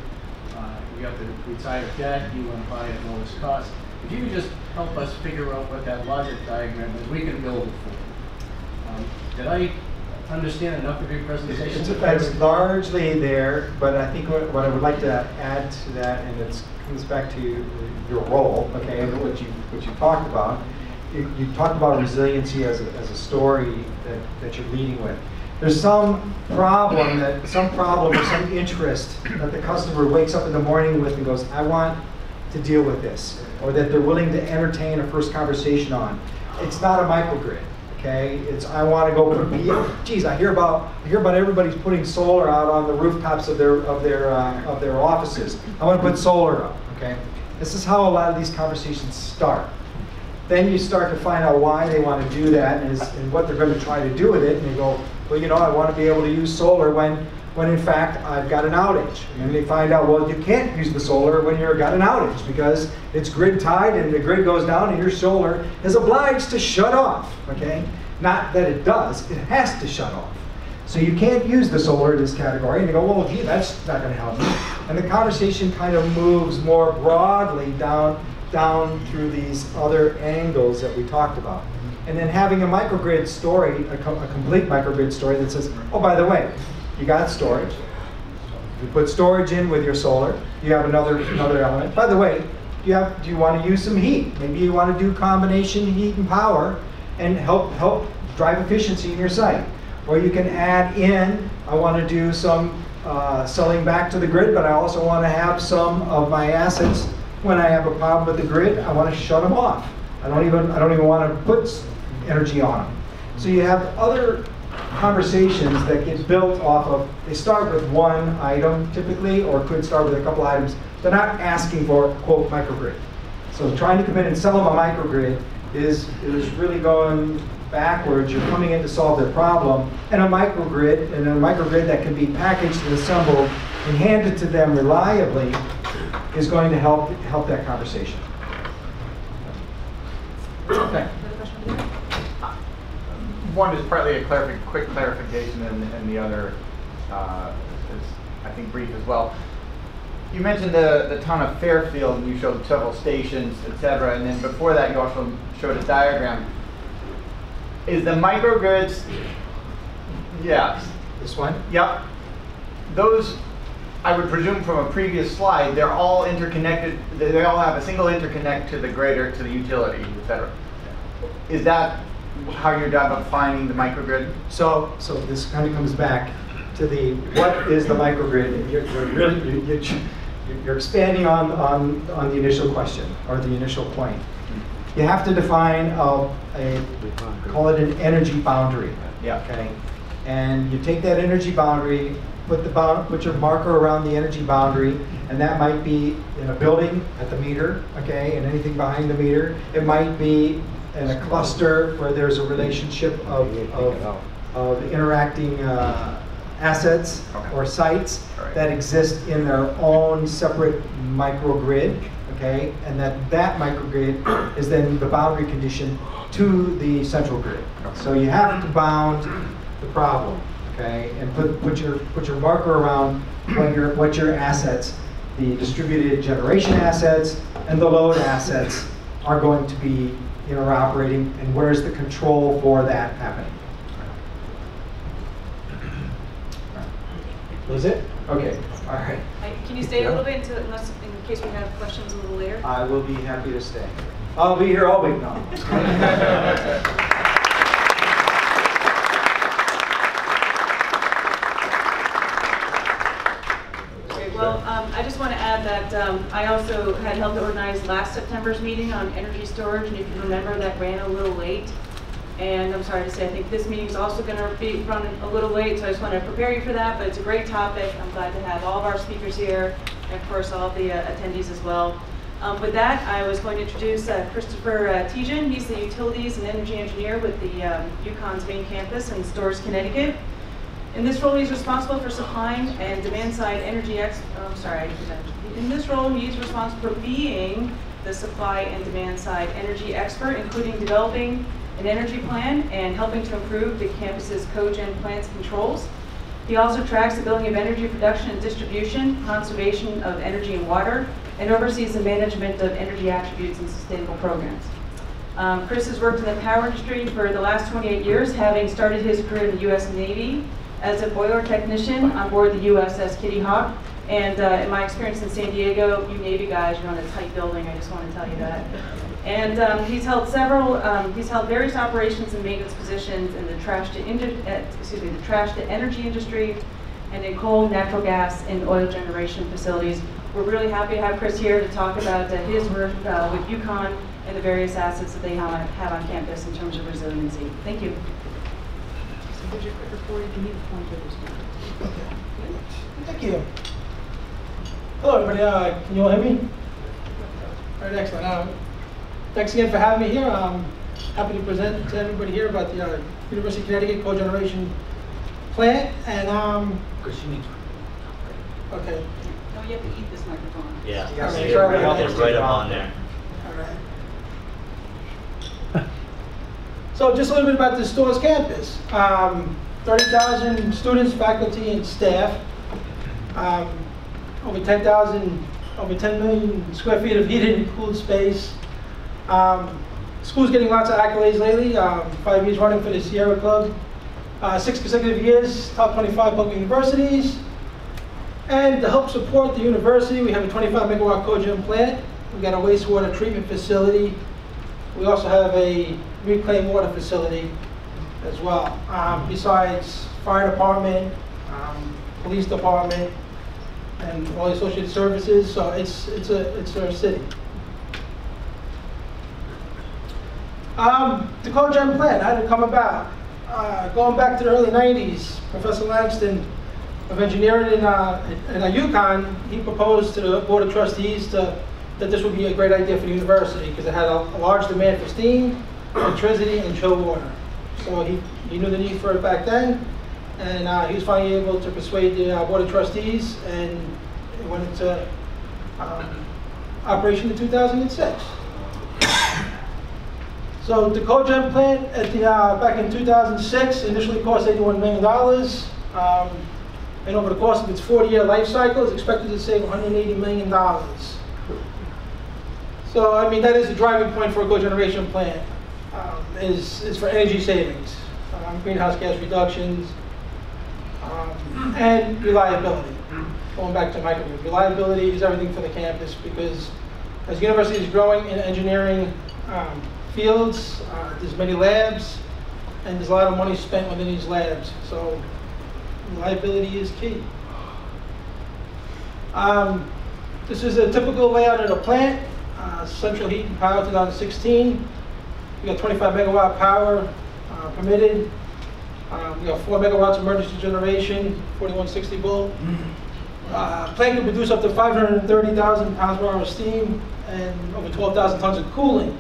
you have to retire debt, you want to buy at lowest cost. If you could just help us figure out what that logic diagram is, we can build it for you. Did I understand enough of your presentation? It's largely there, but I think what I would like to add to that, and it comes back to your role, okay, and what you talked about. You talked about resiliency as a story that you're leading with. There's some problem or some interest that the customer wakes up in the morning with and goes, I want to deal with this, or that they're willing to entertain a first conversation on. It's not a microgrid, okay? It's, I want to go put, geez, I hear about everybody's putting solar out on the rooftops of their offices. I want to put solar up, okay? This is how a lot of these conversations start. Then you start to find out why they want to do that and what they're going to try to do with it, and you go, well, you know, I want to be able to use solar when in fact I've got an outage. And they find out, well, you can't use the solar when you've got an outage because it's grid tied and the grid goes down and your solar is obliged to shut off, okay? Not that it does, it has to shut off. So you can't use the solar in this category, and they go, well, gee, that's not going to help me. And the conversation kind of moves more broadly down through these other angles that we talked about. And then having a microgrid story, a complete microgrid story that says, oh, by the way, you got storage. You put storage in with your solar. You have another element. By the way, do you want to use some heat? Maybe you want to do combination heat and power and help drive efficiency in your site. Or you can add in, I want to do some selling back to the grid, but I also want to have some of my assets. When I have a problem with the grid, I want to shut them off. I don't even want to energy on them. So you have other conversations that get built off of, they start with one item typically, or could start with a couple items. They're not asking for, quote, microgrid. So trying to come in and sell them a microgrid is really going backwards. You're coming in to solve their problem. And a microgrid that can be packaged and assembled and handed to them reliably is going to help that conversation. Okay. One is partly a quick clarification, and the other is, I think, brief as well. You mentioned the town of Fairfield, and you showed several stations, etc. And then before that, you also showed a diagram. Is the microgrids? Yes. This one? Yep. Those, I would presume from a previous slide, they're all interconnected. They all have a single interconnect to the grid or to the utility, etc. Is that how you're defining the microgrid? So this kind of comes back to the what is the microgrid? You're expanding on the initial question or the initial point. You have to define call it an energy boundary. Yeah. Okay. And you take that energy boundary, put your marker around the energy boundary, and that might be in a building at the meter, okay, and anything behind the meter. It might be in a cluster where there's a relationship of interacting assets or sites that exist in their own separate microgrid, okay, and that microgrid is then the boundary condition to the central grid. So you have to bound the problem, okay, and put your marker around what your assets, the distributed generation assets and the load assets are going to be interoperating, and where's the control for that happening. Was it? Okay. All right. Can you stay a little bit in case we have questions a little later? I will be happy to stay. I'll be here all week now. Well, I just want to add that I also had helped organize last September's meeting on energy storage, and if you remember, that ran a little late. And I'm sorry to say, I think this meeting is also going to be running a little late, so I just want to prepare you for that, but it's a great topic. I'm glad to have all of our speakers here, and of course all of the attendees as well. With that, I was going to introduce Christopher Tejan. He's the Utilities and Energy Engineer with the UConn's main campus in Storrs, Connecticut. In this role, he's responsible for supplying and demand-side energy In this role, he's responsible for being the supply and demand-side energy expert, including developing an energy plan and helping to improve the campus's cogen plants controls. He also tracks the building of energy production and distribution, conservation of energy and water, and oversees the management of energy attributes and sustainable programs. Chris has worked in the power industry for the last 28 years, having started his career in the U.S. Navy as a boiler technician on board the USS Kitty Hawk. And in my experience in San Diego, you Navy guys, you're on a tight building, I just want to tell you that. And he's held various operations and maintenance positions in the trash to energy industry, and in coal, natural gas, and oil generation facilities. We're really happy to have Chris here to talk about his work with UConn and the various assets that they have on campus in terms of resiliency. Thank you. Thank you. Hello, everybody. Can you all hear me? All right, excellent. Thanks again for having me here. I'm happy to present to everybody here about the University of Connecticut cogeneration plant. And okay. No, you have to eat this microphone. Yeah, it's right up on there. All right. So just a little bit about the Storrs campus. 30,000 students, faculty, and staff. Over 10 million square feet of heated and cooled space. School's getting lots of accolades lately. 5 years running for the Sierra Club. 6 consecutive years, top 25 public universities. And to help support the university, we have a 25 megawatt cogen plant. We've got a wastewater treatment facility. We also have a reclaimed water facility as well. Besides fire department, police department, and all the associated services. So it's our city. The cogen plant, how did it come about? Going back to the early 90s, Professor Langston of engineering in UConn, he proposed to the Board of Trustees that this would be a great idea for the university because it had a large demand for steam, electricity, and chilled water. So he knew the need for it back then, and he was finally able to persuade the Board of Trustees, and it went into operation in 2006. So the cogen plant at back in 2006 initially cost $81 million. And over the course of its 40-year life cycle, it's expected to save $180 million. So, I mean, that is the driving point for a cogeneration plant, is for energy savings, greenhouse gas reductions, and reliability. Going back to microgrids, reliability is everything for the campus because as the university is growing in engineering fields, there's many labs, and there's a lot of money spent within these labs. So reliability is key. This is a typical layout of the plant. Central heat and power 2016. We got 25 megawatt power permitted. We got 4 megawatts emergency generation, 4160 volt. Plant can produce up to 530,000 pounds per hour of steam and over 12,000 tons of cooling.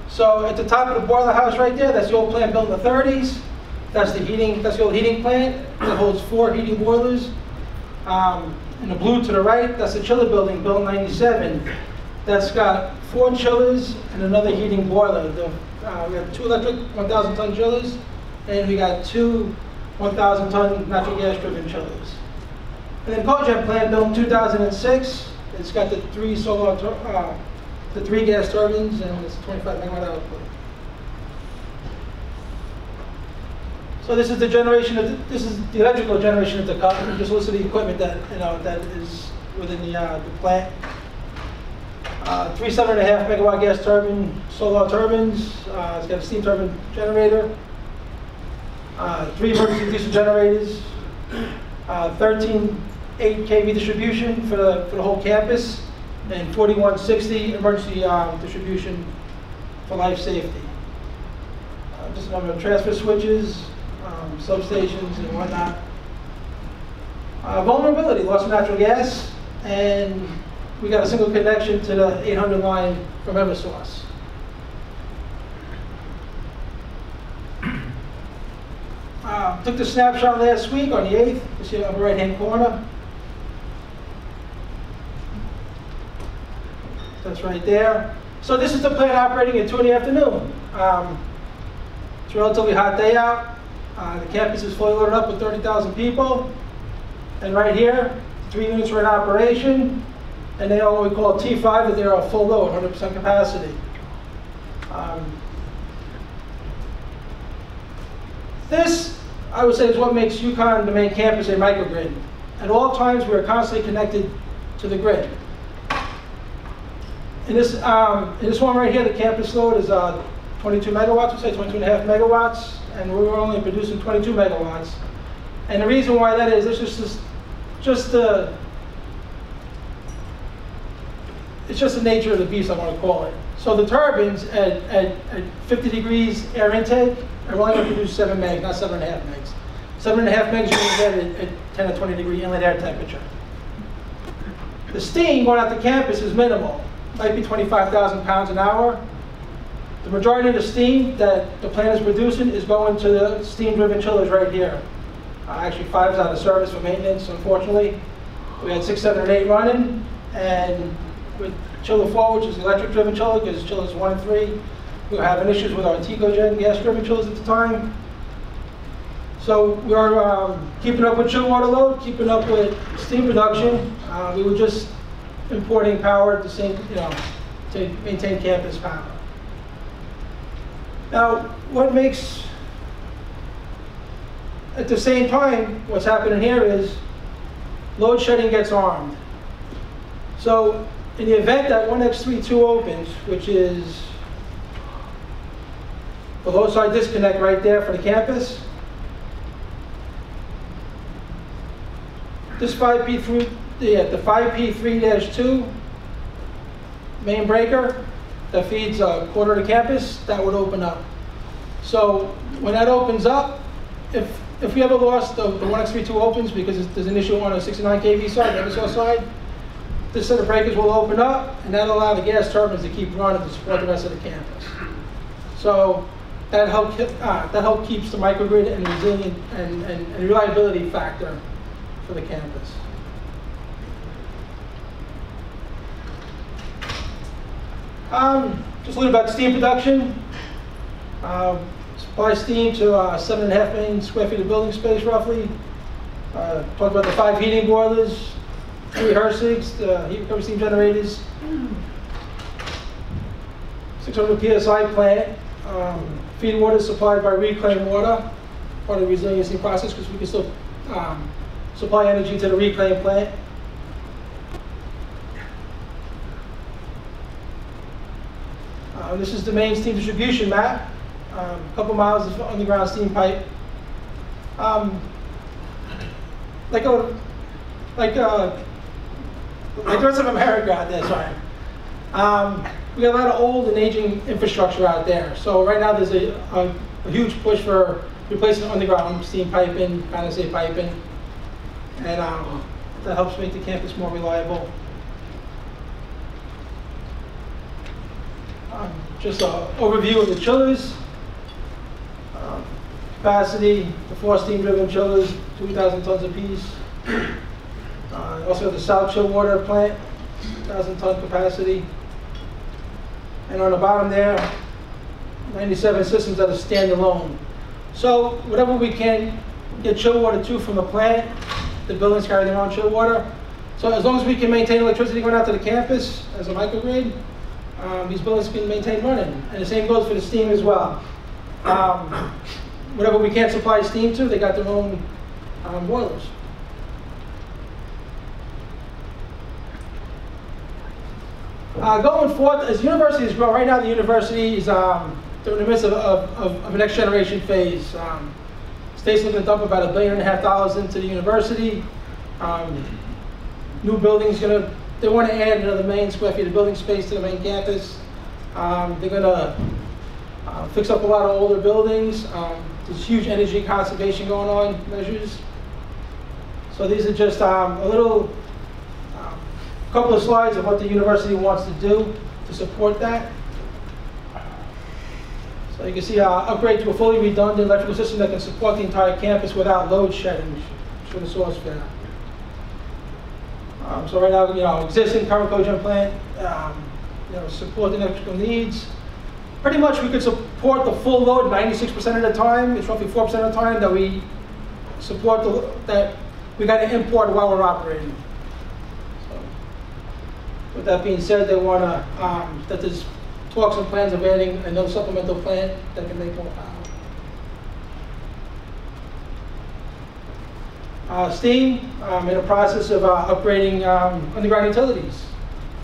So at the top of the boiler house right there, that's the old plant built in the 30s. That's the heating. That's the old heating plant that holds 4 heating boilers. In the blue to the right, that's the chiller building built in '97. That's got 4 chillers and another heating boiler. We have 2 electric 1,000 ton chillers, and we got 2 1,000 ton natural gas driven chillers. And then cogen plant built in 2006. It's got the 3 the 3 gas turbines, and it's 25 megawatt output. So this is the generation of this is the electrical generation of the company. Just listen to the equipment that that is within the plant. 3 7.5 megawatt gas turbine, solar turbines. It's got a steam turbine generator. 3 emergency diesel generators. 13 8 kV distribution for the whole campus, and 4160 emergency distribution for life safety. Just a number of transfer switches, substations, and whatnot. Vulnerability, loss of natural gas, and we got a single connection to the 800 line from Eversource. Took the snapshot last week on the 8th. You see it on the right-hand corner. That's right there. So this is the plant operating at 2 in the afternoon. It's a relatively hot day out. The campus is fully loaded up with 30,000 people. And right here, 3 units are in operation. And they are what we call T5, that they are full load, 100% capacity. This, I would say, is what makes UConn, the main campus, a microgrid. At all times, we are constantly connected to the grid. In this one right here, the campus load is 22 megawatts, we say 22.5 megawatts, and we're only producing 22 megawatts. And the reason why that is, it's just the nature of the beast, I want to call it. So the turbines at 50 degrees air intake are only going to produce 7 megs, not 7.5 megs. 7.5 megs you're going to get at 10 or 20 degree inlet air temperature. The steam going out the campus is minimal. Might be 25,000 pounds an hour. The majority of the steam that the plant is producing is going to the steam-driven chillers right here. Actually, 5 is out of service for maintenance, unfortunately. We had 6, 7, and 8 running, and with chiller 4, which is the electric-driven chiller, because chillers 1 and 3, we were having issues with our Tecogen gas-driven chillers at the time. So we are keeping up with chill water load, keeping up with steam production. We were just importing power at the same, to maintain campus power. Now, what makes, at the same time, what's happening here is load shedding gets armed. So in the event that 1X32 opens, which is the load side disconnect right there for the campus, this 5P3, the 5P3-2 main breaker that feeds a quarter of the campus, that would open up. So when that opens up, if we ever lost the 1X32 opens because there's an issue on a 69 kV side, the Eversource side, this set of breakers will open up, and that'll allow the gas turbines to keep running to support the rest of the campus. So that help keeps the microgrid and resilient and reliability factor for the campus. Just a little about steam production. Supply steam to 7.5 million square feet of building space, roughly. Talked about the 5 heating boilers, 3 HRSGs, the heat recovery steam generators, 600 PSI plant. Feed water is supplied by reclaimed water, part of the resiliency process, because we can still supply energy to the reclaimed plant. This is the main steam distribution map. A couple miles of underground steam pipe. Like the rest of America out there, sorry. We got a lot of old and aging infrastructure out there. So right now there's a huge push for replacing underground steam piping, condensate piping, and that helps make the campus more reliable. Just an overview of the chillers. Capacity, the 4 steam-driven chillers, 2,000 tons apiece. Also the South Chill Water Plant, 1,000-ton capacity. And on the bottom there, 97 systems that are standalone. So whatever we can get chill water to from the plant, the buildings carry their own chill water. So as long as we can maintain electricity going out to the campus as a microgrid, these buildings can maintain running. And the same goes for the steam as well. Whatever we can't supply steam to, they got their own boilers. Going forward, as universities grow, right now the university is they're in the midst of a next generation phase. State's looking to dump about $1.5 billion into the university. New buildings they want to add another 1 million square feet of building space to the main campus. They're going to fix up a lot of older buildings. There's huge energy conservation going on measures. So these are just a little couple of slides of what the university wants to do to support that. So you can see upgrade to a fully redundant electrical system that can support the entire campus without load shedding. Show the source for that. So right now, existing current cogen plant, support the electrical needs. Pretty much we could support the full load 96% of the time. It's roughly 4% of the time that we support that we got to import while we're operating. So, with that being said, they want to, that there's talks and plans of adding another supplemental plant that can make more power. Steam, in the process of upgrading underground utilities.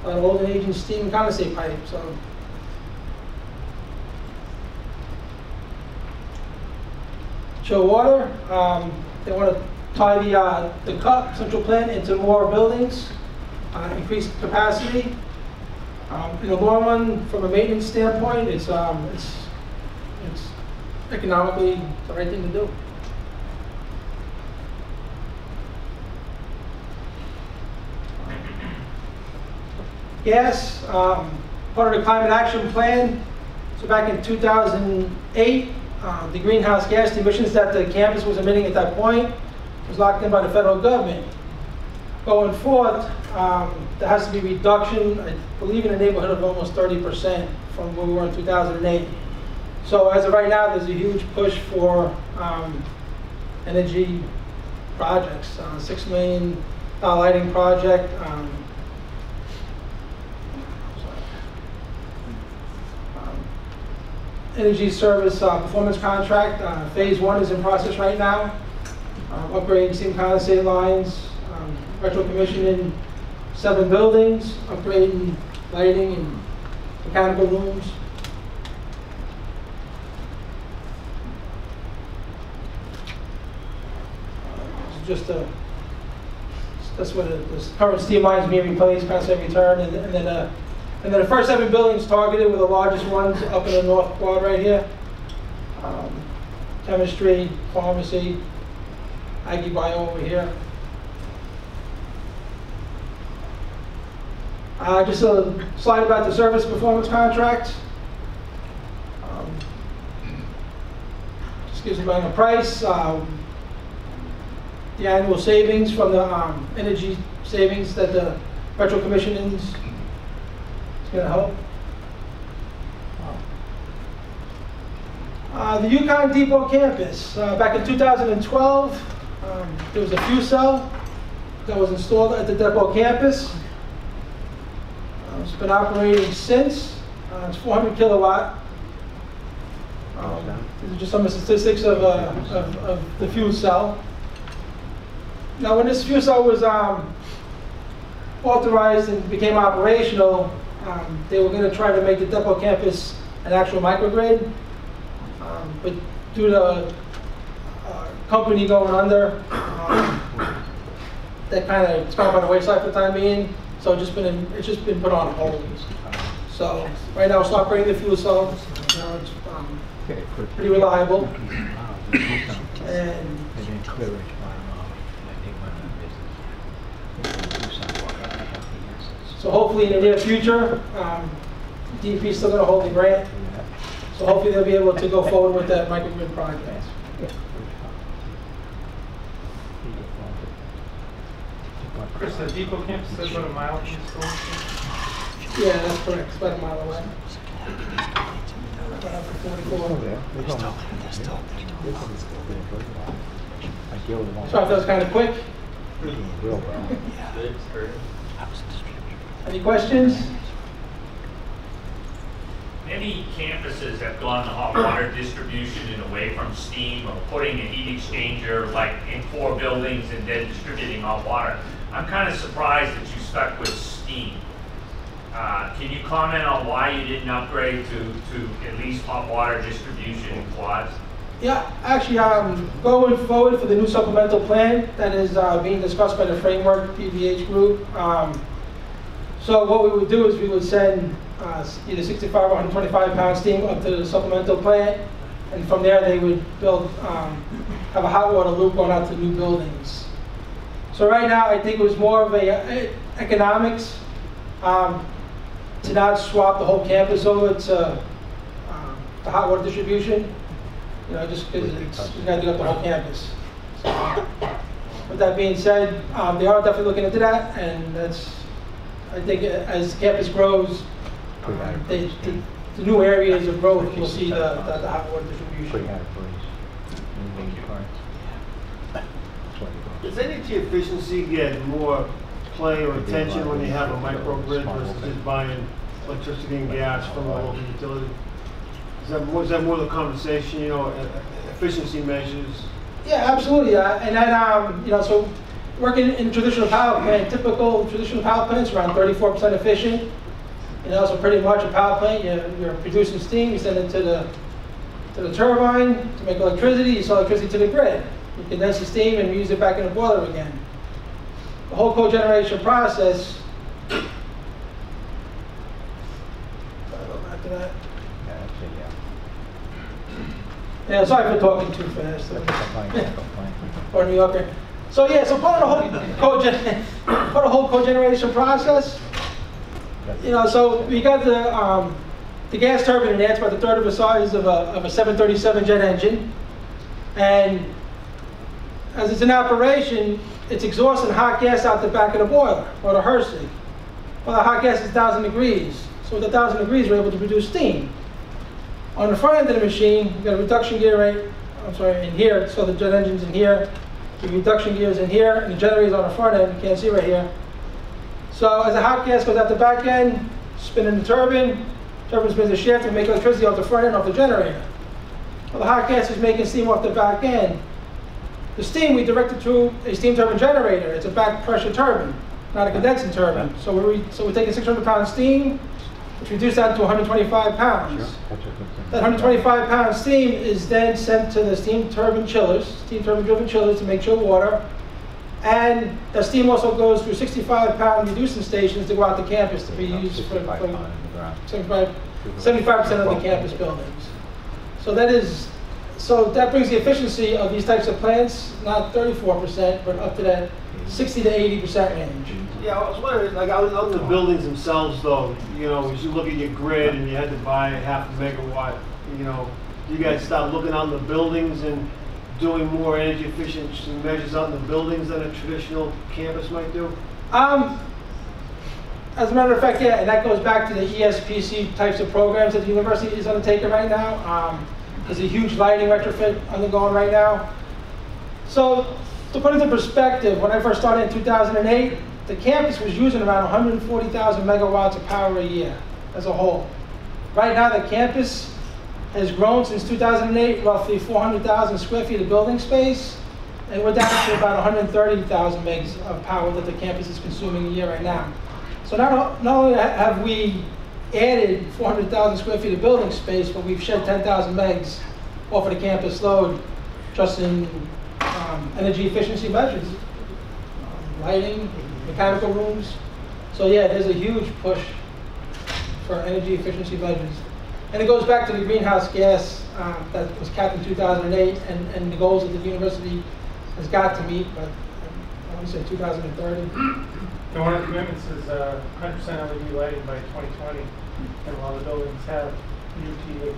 Old and aging steam and condensate pipe. So. Chill water, they want to tie the CUP central plant into more buildings, increase capacity. In the long run, from a maintenance standpoint, it's economically the right thing to do. Gas, part of the climate action plan. So back in 2008, the greenhouse gas emissions that the campus was emitting at that point was locked in by the federal government. Going forward, there has to be reduction, I believe in the neighborhood of almost 30% from where we were in 2008. So as of right now, there's a huge push for energy projects. $6 million lighting project. Energy service performance contract. Phase 1 is in process right now. Upgrading steam condensate lines, retro commissioning 7 buildings, upgrading lighting and mechanical rooms. That's what the current steam lines being replaced, constant return, and then And then the first 7 buildings targeted were the largest ones up in the north quad right here. Chemistry, pharmacy, Aggie Bio over here. Just a slide about the service performance contract. Just gives you a price. The annual savings from the energy savings that the Metro Commission is going to help. The Yukon Depot campus. Back in 2012, there was a fuel cell that was installed at the depot campus. It's been operating since. It's 400 kilowatt. These are just some of the statistics of the fuel cell. Now, when this fuel cell was authorized and became operational, they were going to try to make the depot campus an actual microgrid. But due to company going under, that kind of it's gone by the wayside for the time being. So it's just been put on hold. So right now it's operating the fuel cell. It's pretty reliable. And so hopefully in the near future, DEP is still going to hold the grant. So hopefully they'll be able to go forward with that microgrid project. Chris, the depot campus is about a mile from the school? Yeah, that's correct. It's about a mile away. Sorry if that was kind of quick. Any questions? Many campuses have gone to hot water distribution and away from steam, or putting a heat exchanger like in 4 buildings and then distributing hot water. I'm kind of surprised that you stuck with steam. Can you comment on why you didn't upgrade to at least hot water distribution in quads? Yeah, actually, going forward for the new supplemental plan that is being discussed by the framework PVH group. So what we would do is we would send either 65 or 125 pound steam up to the supplemental plant, and from there they would build, have a hot water loop going out to new buildings. So right now I think it was more of a economics to not swap the whole campus over to hot water distribution. You know, just because you got to do up the whole campus. So, with that being said, they are definitely looking into that, and that's, I think as the campus grows, the new areas of growth, you'll see the hot water distribution. Does energy efficiency get more play or attention when you have a microgrid versus just buying electricity and gas from a local utility? Is that more the conversation, you know, efficiency measures? Yeah, absolutely. And then, you know, so working in traditional power plant, typical traditional power plants around 34% efficient. You know, so pretty much a power plant, you're producing steam, you send it to the turbine to make electricity, you sell electricity to the grid. You condense the steam and use it back in the boiler again. The whole cogeneration process, sorry, go back to that. Yeah, sorry for talking too fast. Or New Yorker. So yeah, so part of the whole cogeneration process, you know, so we got the gas turbine in there. It's about a third of the size of a 737 jet engine, and as it's in operation, it's exhausting hot gas out the back of the boiler or the Hersey. Well, the hot gas is 1,000 degrees, so with 1,000 degrees, we're able to produce steam. On the front end of the machine, you've got a reduction gear in here, so the jet engine's in here, the reduction gear is in here, and the generator's on the front end, you can't see right here. So as the hot gas goes out the back end, spinning the turbine spins the shaft and make electricity off the front end of the generator. Well, the hot gas is making steam off the back end. The steam we directed through a steam turbine generator. It's a back pressure turbine, not a condensing turbine. So we're taking 600 pound steam, which reduced that to 125 pounds. That 125 pound steam is then sent to the steam turbine chillers, steam turbine driven chillers to make chilled water. And the steam also goes through 65-pound reducing stations to go out to campus to be used for 75% of the campus buildings. So that brings the efficiency of these types of plants, not 34%, but up to that 60 to 80% range. Yeah, I was wondering, like on the buildings themselves though, you know, as you look at your grid and you had to buy half a megawatt, you know, do you guys start looking on the buildings and doing more energy efficiency measures on the buildings than a traditional campus might do? As a matter of fact, yeah, and that goes back to the ESPC types of programs that the university is undertaking right now. There's a huge lighting retrofit undergoing right now. So to put it into perspective, when I first started in 2008, the campus was using around 140,000 megawatts of power a year as a whole. Right now, the campus has grown since 2008, roughly 400,000 square feet of building space, and we're down to about 130,000 megs of power that the campus is consuming a year right now. So not only have we added 400,000 square feet of building space, but we've shed 10,000 megs off of the campus load just in energy efficiency measures, lighting, mechanical rooms. So yeah, there's a huge push for energy efficiency measures. And it goes back to the greenhouse gas that was capped in 2008 and the goals that the university has got to meet, but I want to say 2030. And one of the commitments is 100% LED lighting by 2020, and a lot of the buildings have new T8s.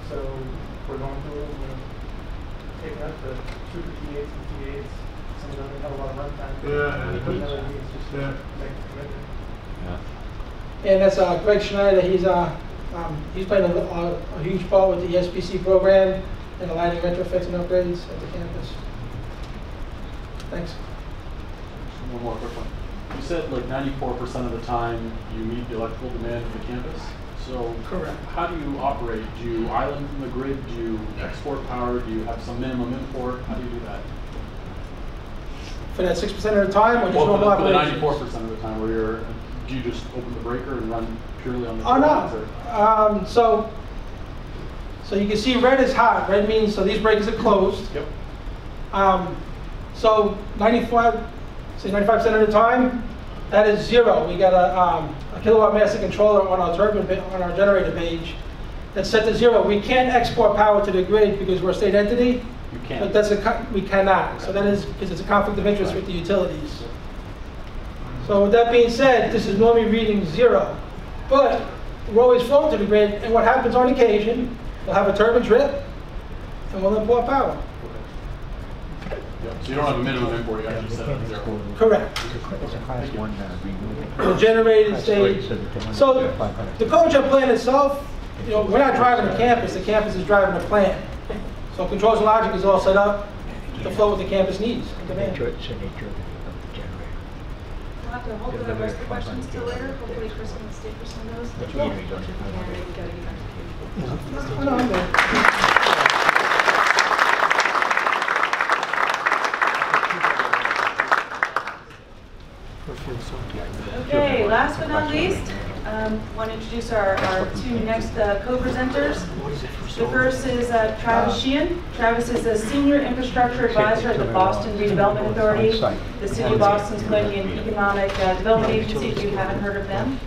So we're going through them and taking up the super T8s and T8s. Some of them have a lot of runtime. Yeah. Putting LEDs just to make the commitment. Yeah. And that's Greg Schneider. He's playing a huge part with the ESPC program and the lighting retrofits and upgrades at the campus. Thanks. One more quick one. You said like 94% of the time you meet the electrical demand of the campus. So correct. How do you operate? Do you island from the grid? Do you export power? Do you have some minimum import? How do you do that? For that 6% of the time, or just normal operations? For the 94% of the time, where do you just open the breaker and run purely on the no. So you can see red is hot. Red means so these breakers are closed. Yep. So 95% of the time, that is zero. We got a kilowatt master controller on our turbine on our generator page that's set to zero. We can't export power to the grid because we're a state entity. You can't. But we cannot. So that is because it's a conflict of interest with the utilities. So with that being said, this is normally reading zero. But we're always flowing to the grid, and what happens on occasion, we'll have a turbine trip, and we'll import power. Yep. So you don't have a minimum import, you actually set it at zero. Correct. The generated stage. So the cogen plant itself, you know, we're not driving the campus is driving the plant. So controls and logic is all set up to flow what the campus needs and demand. We'll have to hold the rest of the questions till later. Hopefully Chris can stay for some of those. No, I'm good. Okay, last but not least, want to introduce our two next co-presenters. The first is Travis Sheehan. Travis is a senior infrastructure advisor at the Boston Redevelopment Authority, the City of Boston's planning and economic development agency, if you haven't heard of them.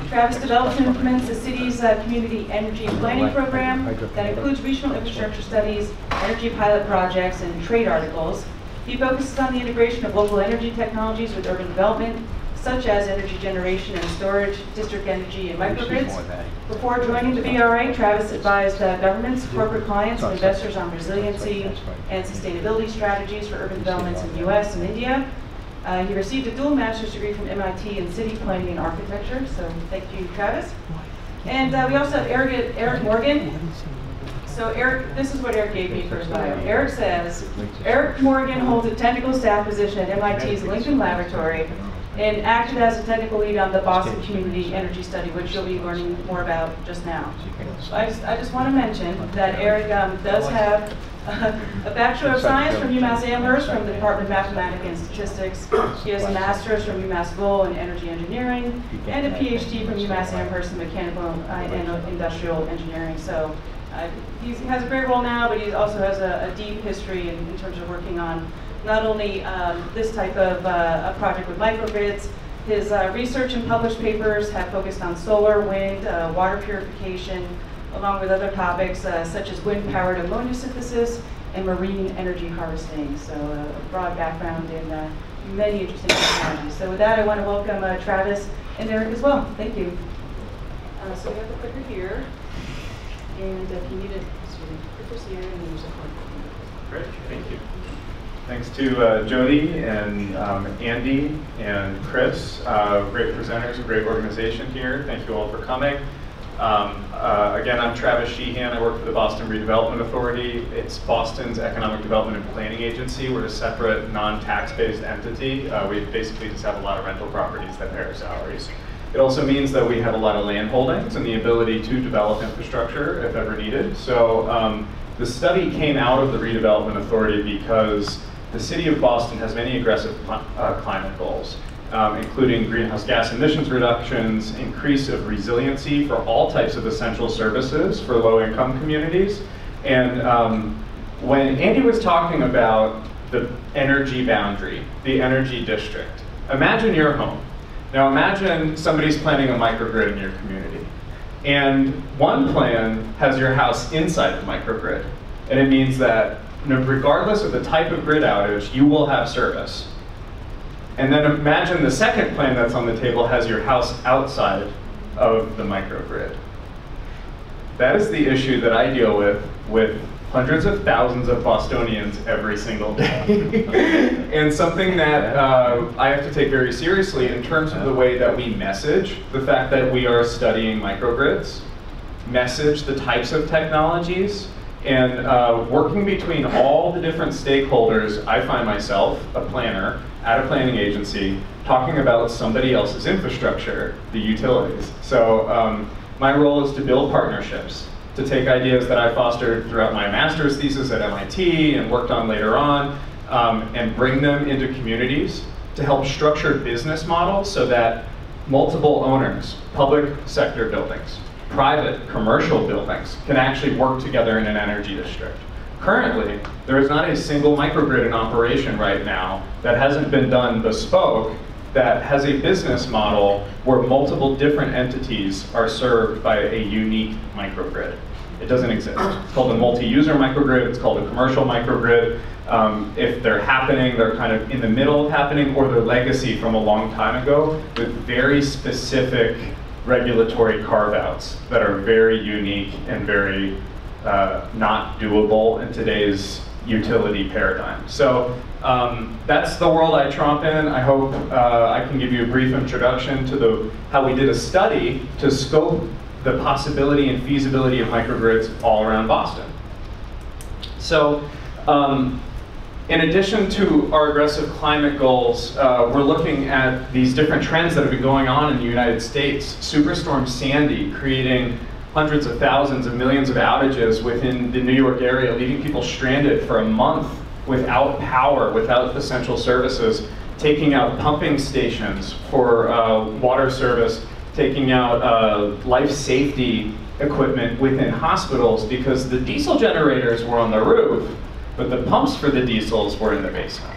Travis develops and implements the city's community energy planning program that includes regional infrastructure studies, energy pilot projects, and trade articles. He focuses on the integration of local energy technologies with urban development, such as energy generation and storage, district energy, and microgrids. Before joining the BRA, Travis advised governments, corporate clients, and investors on resiliency and sustainability strategies for urban developments in the US and India. He received a dual master's degree from MIT in city planning and architecture, so thank you, Travis. And we also have Eric Morgan. So Eric, this is what Eric gave me for his bio. Eric says, Eric Morgan holds a technical staff position at MIT's Lincoln Laboratory and acted as a technical lead on the Boston Community Energy Study, which you'll be learning more about just now. So I just want to mention that Eric does have a Bachelor of Science from UMass Amherst from the Department of Mathematics and Statistics. He has a Master's from UMass Lowell in Energy Engineering and a PhD from UMass Amherst in Mechanical and Industrial Engineering. So He has a great role now, but he also has a deep history in terms of working on not only this type of a project with microgrids. His research and published papers have focused on solar, wind, water purification, along with other topics such as wind-powered ammonia synthesis and marine energy harvesting. So a broad background in many interesting technologies. So with that, I want to welcome Travis and Eric as well. Thank you. So we have the clicker here, and if you need it, clicker's here, and there's a clicker. Great, thank you. Thanks to Jody and Andy and Chris, great presenters, a great organization here. Thank you all for coming. Again, I'm Travis Sheehan. I work for the Boston Redevelopment Authority. It's Boston's economic development and planning agency. We're a separate, non-tax-based entity. We basically just have a lot of rental properties that pay our salaries. It also means that we have a lot of land holdings and the ability to develop infrastructure if ever needed. So the study came out of the Redevelopment Authority because the city of Boston has many aggressive climate goals, including greenhouse gas emissions reductions, increase of resiliency for all types of essential services for low-income communities. And when Andy was talking about the energy boundary, the energy district, imagine your home. Now imagine somebody's planning a microgrid in your community. And one plan has your house inside the microgrid. And it means that regardless of the type of grid outage, you will have service. And then imagine the second plan that's on the table has your house outside of the microgrid. That is the issue that I deal with hundreds of thousands of Bostonians every single day. And something that I have to take very seriously in terms of the way that we message the fact that we are studying microgrids, message the types of technologies, and working between all the different stakeholders. I find myself, a planner at a planning agency, talking about somebody else's infrastructure, the utilities. So my role is to build partnerships, to take ideas that I fostered throughout my master's thesis at MIT and worked on later on, and bring them into communities to help structure business models so that multiple owners, public sector buildings, private commercial buildings, can actually work together in an energy district. Currently, there is not a single microgrid in operation right now that hasn't been done bespoke that has a business model where multiple different entities are served by a unique microgrid. It doesn't exist. It's called a multi-user microgrid, it's called a commercial microgrid. If they're happening, they're kind of in the middle of happening, or they're legacy from a long time ago with very specific regulatory carve-outs that are very unique and very not doable in today's utility paradigm. So that's the world I tromp in. I hope I can give you a brief introduction to how we did a study to scope the possibility and feasibility of microgrids all around Boston. So in addition to our aggressive climate goals, we're looking at these different trends that have been going on in the United States. Superstorm Sandy creating hundreds of thousands of millions of outages within the New York area, leaving people stranded for a month without power, without essential services, taking out pumping stations for water service, taking out life safety equipment within hospitals because the diesel generators were on the roof, but the pumps for the diesels were in the basement.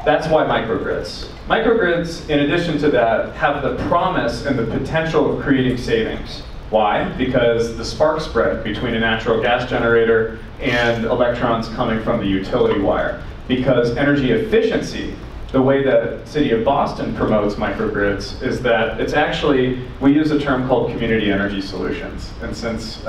That's why microgrids. Microgrids, in addition to that, have the promise and the potential of creating savings. Why? Because the spark spread between a natural gas generator and electrons coming from the utility wire. Because energy efficiency, the way that City of Boston promotes microgrids is that it's actually, we use a term called community energy solutions. And since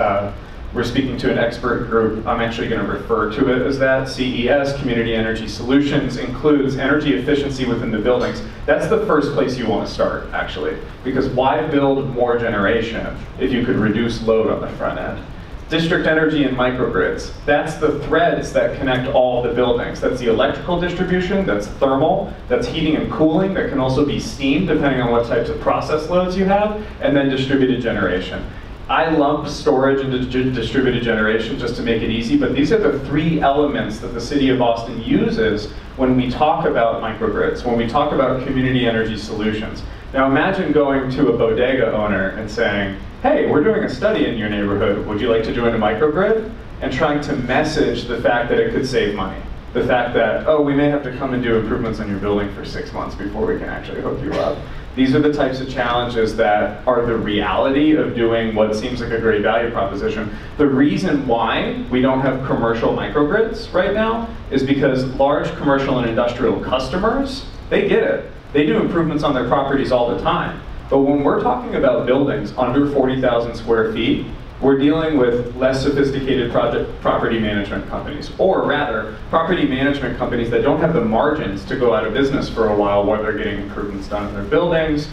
we're speaking to an expert group, I'm actually going to refer to it as that. CES, Community Energy Solutions, includes energy efficiency within the buildings. That's the first place you want to start, actually. Because why build more generation if you could reduce load on the front end? District energy and microgrids, that's the threads that connect all the buildings. That's the electrical distribution, that's thermal, that's heating and cooling, that can also be steam depending on what types of process loads you have, and then distributed generation. I lump storage into distributed generation just to make it easy, but these are the three elements that the City of Boston uses when we talk about microgrids, when we talk about community energy solutions. Now imagine going to a bodega owner and saying, hey, we're doing a study in your neighborhood, would you like to join a microgrid? And trying to message the fact that it could save money. The fact that, oh, we may have to come and do improvements on your building for 6 months before we can actually hook you up. These are the types of challenges that are the reality of doing what seems like a great value proposition. The reason why we don't have commercial microgrids right now is because large commercial and industrial customers, they get it. They do improvements on their properties all the time. But when we're talking about buildings under 40,000 square feet, we're dealing with less sophisticated property management companies, or rather, property management companies that don't have the margins to go out of business for a while they're getting improvements done in their buildings.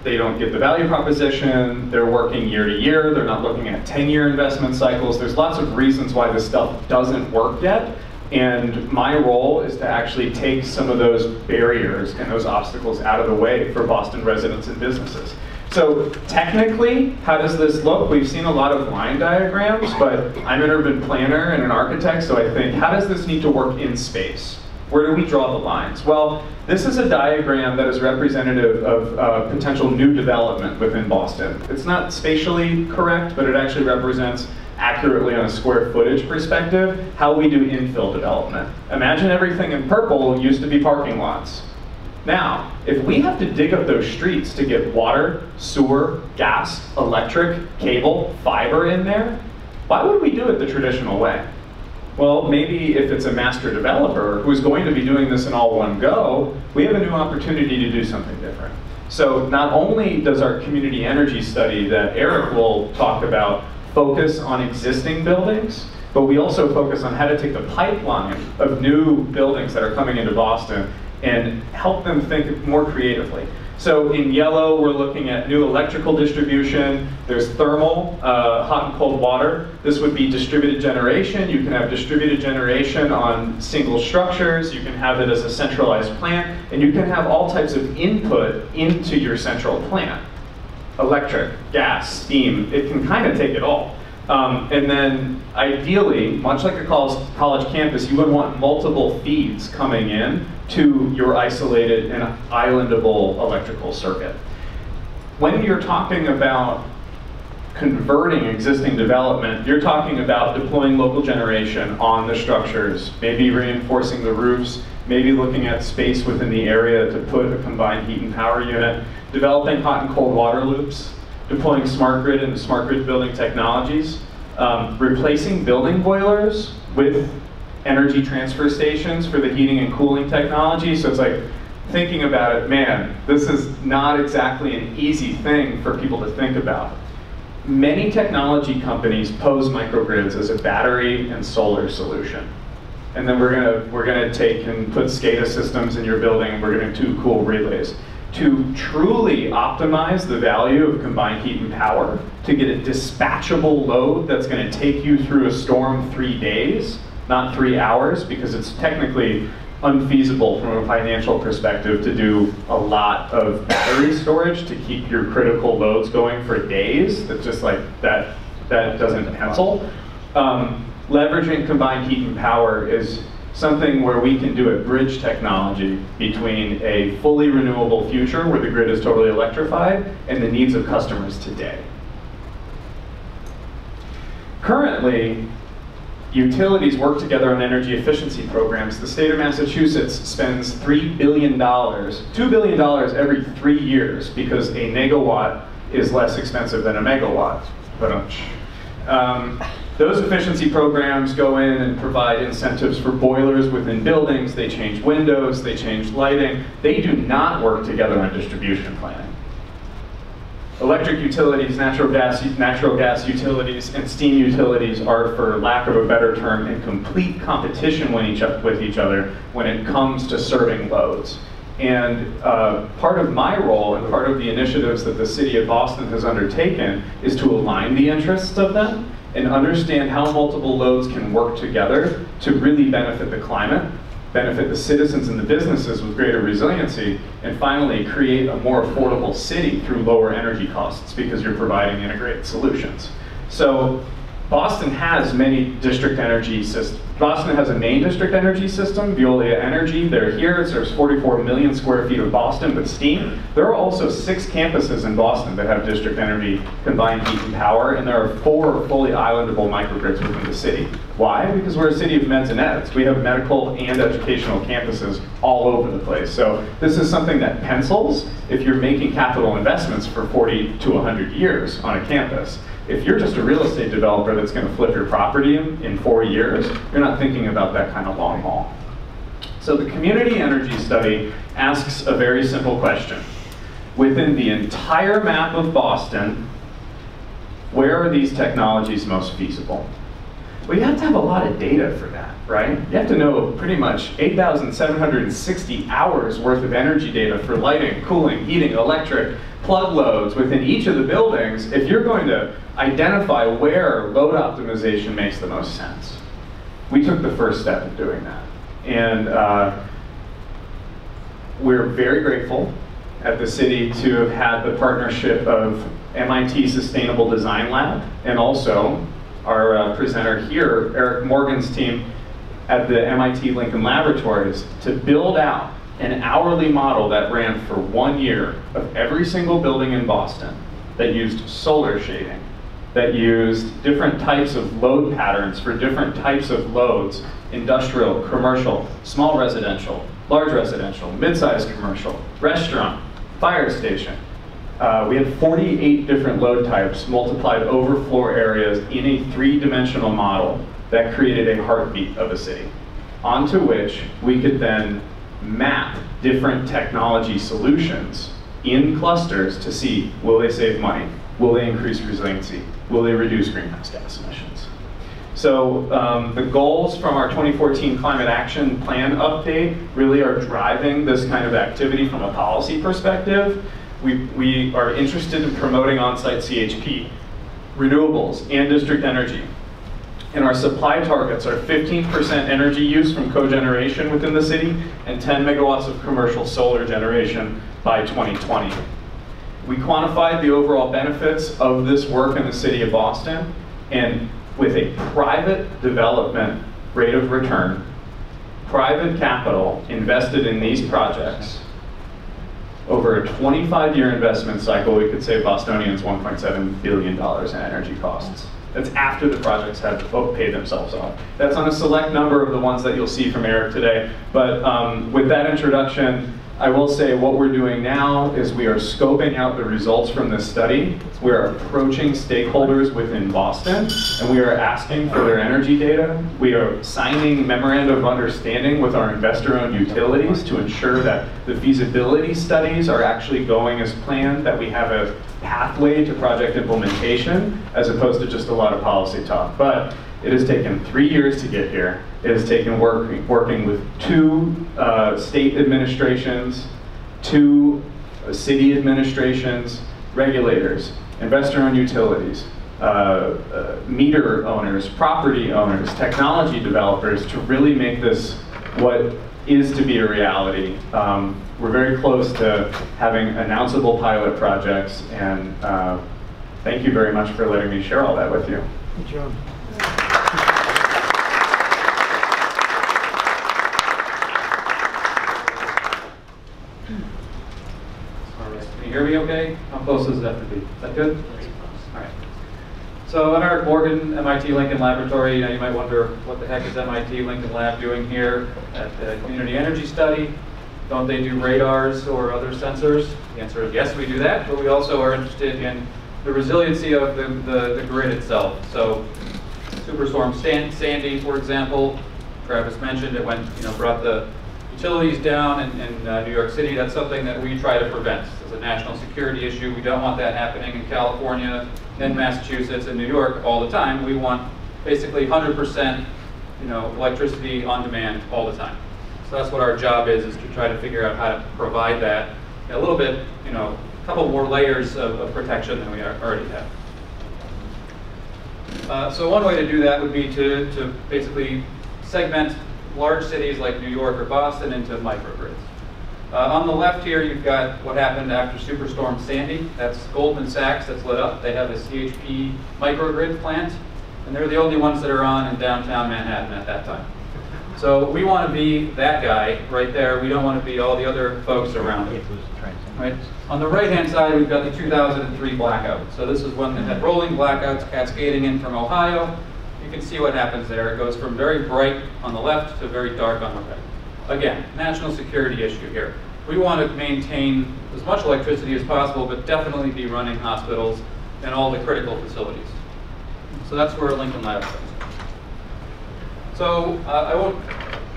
They don't get the value proposition, they're working year to year, they're not looking at 10-year investment cycles. There's lots of reasons why this stuff doesn't work yet, and my role is to actually take some of those barriers and those obstacles out of the way for Boston residents and businesses. So technically, how does this look? We've seen a lot of line diagrams, but I'm an urban planner and an architect, so I think, how does this need to work in space? Where do we draw the lines? Well, this is a diagram that is representative of potential new development within Boston. It's not spatially correct, but it actually represents accurately on a square footage perspective how we do infill development. Imagine everything in purple used to be parking lots. Now, if we have to dig up those streets to get water, sewer, gas, electric, cable, fiber in there, why would we do it the traditional way? Well, maybe if it's a master developer who's going to be doing this in all one go, we have a new opportunity to do something different. So not only does our community energy study that Eric will talk about focus on existing buildings, but we also focus on how to take the pipeline of new buildings that are coming into Boston and help them think more creatively. So in yellow, we're looking at new electrical distribution. There's thermal, hot and cold water. This would be distributed generation. You can have distributed generation on single structures. You can have it as a centralized plant. And you can have all types of input into your central plant. Electric, gas, steam, it can kind of take it all. And then ideally, much like a college campus, you would want multiple feeds coming in to your isolated and islandable electrical circuit. When you're talking about converting existing development, you're talking about deploying local generation on the structures, maybe reinforcing the roofs, maybe looking at space within the area to put a combined heat and power unit, developing hot and cold water loops, deploying smart grid and smart grid building technologies, replacing building boilers with energy transfer stations for the heating and cooling technology. So it's like thinking about it, man, this is not exactly an easy thing for people to think about. Many technology companies pose microgrids as a battery and solar solution. And then we're gonna take and put SCADA systems in your building, and we're gonna do cool relays. To truly optimize the value of combined heat and power, to get a dispatchable load that's going to take you through a storm 3 days, not 3 hours, because it's technically unfeasible from a financial perspective to do a lot of battery storage to keep your critical loads going for days. That's just like, that doesn't pencil. Leveraging combined heat and power is something where we can do a bridge technology between a fully renewable future where the grid is totally electrified and the needs of customers today. Currently, utilities work together on energy efficiency programs. The state of Massachusetts spends $3 billion, $2 billion every 3 years because a megawatt is less expensive than a megawatt. Those efficiency programs go in and provide incentives for boilers within buildings. They change windows, they change lighting. They do not work together on distribution planning. Electric utilities, natural gas utilities, and steam utilities are, for lack of a better term, in complete competition with each other when it comes to serving loads. And part of my role and part of the initiatives that the city of Boston has undertaken is to align the interests of them and understand how multiple loads can work together to really benefit the climate, benefit the citizens and the businesses with greater resiliency, and finally create a more affordable city through lower energy costs because you're providing integrated solutions. So Boston has many district energy systems. Boston has a main district energy system, Veolia Energy. They're here. It serves 44 million square feet of Boston with steam. There are also 6 campuses in Boston that have district energy combined heat and power, and there are 4 fully islandable microgrids within the city. Why? Because we're a city of meds and eds. We have medical and educational campuses all over the place. So this is something that pencils if you're making capital investments for 40 to 100 years on a campus. If you're just a real estate developer that's going to flip your property in 4 years, you're not thinking about that kind of long haul. So the community energy study asks a very simple question. Within the entire map of Boston, where are these technologies most feasible? Well, you have to have a lot of data for that, right? You have to know pretty much 8,760 hours worth of energy data for lighting, cooling, heating, electric, plug loads within each of the buildings if you're going to identify where load optimization makes the most sense. We took the first step in doing that. And we're very grateful at the city to have had the partnership of MIT Sustainable Design Lab and also our presenter here, Eric Morgan's team at the MIT Lincoln Laboratories, to build out an hourly model that ran for 1 year of every single building in Boston that used solar shading, that used different types of load patterns for different types of loads, industrial, commercial, small residential, large residential, mid-sized commercial, restaurant, fire station. We had 48 different load types multiplied over floor areas in a 3-dimensional model that created a heartbeat of a city, onto which we could then map different technology solutions in clusters to see, will they save money? Will they increase resiliency? Will they reduce greenhouse gas emissions? So the goals from our 2014 Climate Action Plan update really are driving this kind of activity from a policy perspective. We are interested in promoting on-site CHP, renewables, and district energy. And our supply targets are 15% energy use from cogeneration within the city and 10 megawatts of commercial solar generation by 2020. We quantified the overall benefits of this work in the city of Boston, and with a private development rate of return, private capital invested in these projects, over a 25-year investment cycle, we could save Bostonians $1.7 billion in energy costs. That's after the projects have paid themselves off. That's on a select number of the ones that you'll see from Eric today. But with that introduction, I will say what we're doing now is we are scoping out the results from this study. We are approaching stakeholders within Boston, and we are asking for their energy data. We are signing memorandum of understanding with our investor-owned utilities to ensure that the feasibility studies are actually going as planned, that we have a pathway to project implementation, as opposed to just a lot of policy talk. But it has taken 3 years to get here. It has taken working with 2 state administrations, 2 city administrations, regulators, investor-owned utilities, meter owners, property owners, technology developers to really make this what is to be a reality. We're very close to having announceable pilot projects, and thank you very much for letting me share all that with you. Good job. Can you hear me okay? How close does it have to be? Is that good? All right. So I'm Eric Morgan, MIT Lincoln Laboratory. You might wonder, what the heck is MIT Lincoln Lab doing here at the Community Energy Study? Don't they do radars or other sensors? The answer is yes, we do that, but we also are interested in the resiliency of the grid itself. So Superstorm Sandy, for example, Travis mentioned it brought the utilities down in New York City. That's something that we try to prevent. It's a national security issue. We don't want that happening in California, in Massachusetts, and New York all the time. We want basically 100% electricity on demand all the time. So that's what our job is to try to figure out how to provide that a little bit, a couple more layers of protection than we already have. So one way to do that would be to basically segment large cities like New York or Boston into microgrids. On the left here, you've got what happened after Superstorm Sandy. That's Goldman Sachs that's lit up. They have a CHP microgrid plant And they're the only ones that are on in downtown Manhattan at that time. So we want to be that guy right there. We don't want to be all the other folks around it. Right? On the right-hand side, we've got the 2003 blackout. So this is one that had rolling blackouts cascading in from Ohio. You can see what happens there. It goes from very bright on the left to very dark on the right. Again, national security issue here. We want to maintain as much electricity as possible, but definitely be running hospitals and all the critical facilities. So that's where Lincoln Labs comes in. So I won't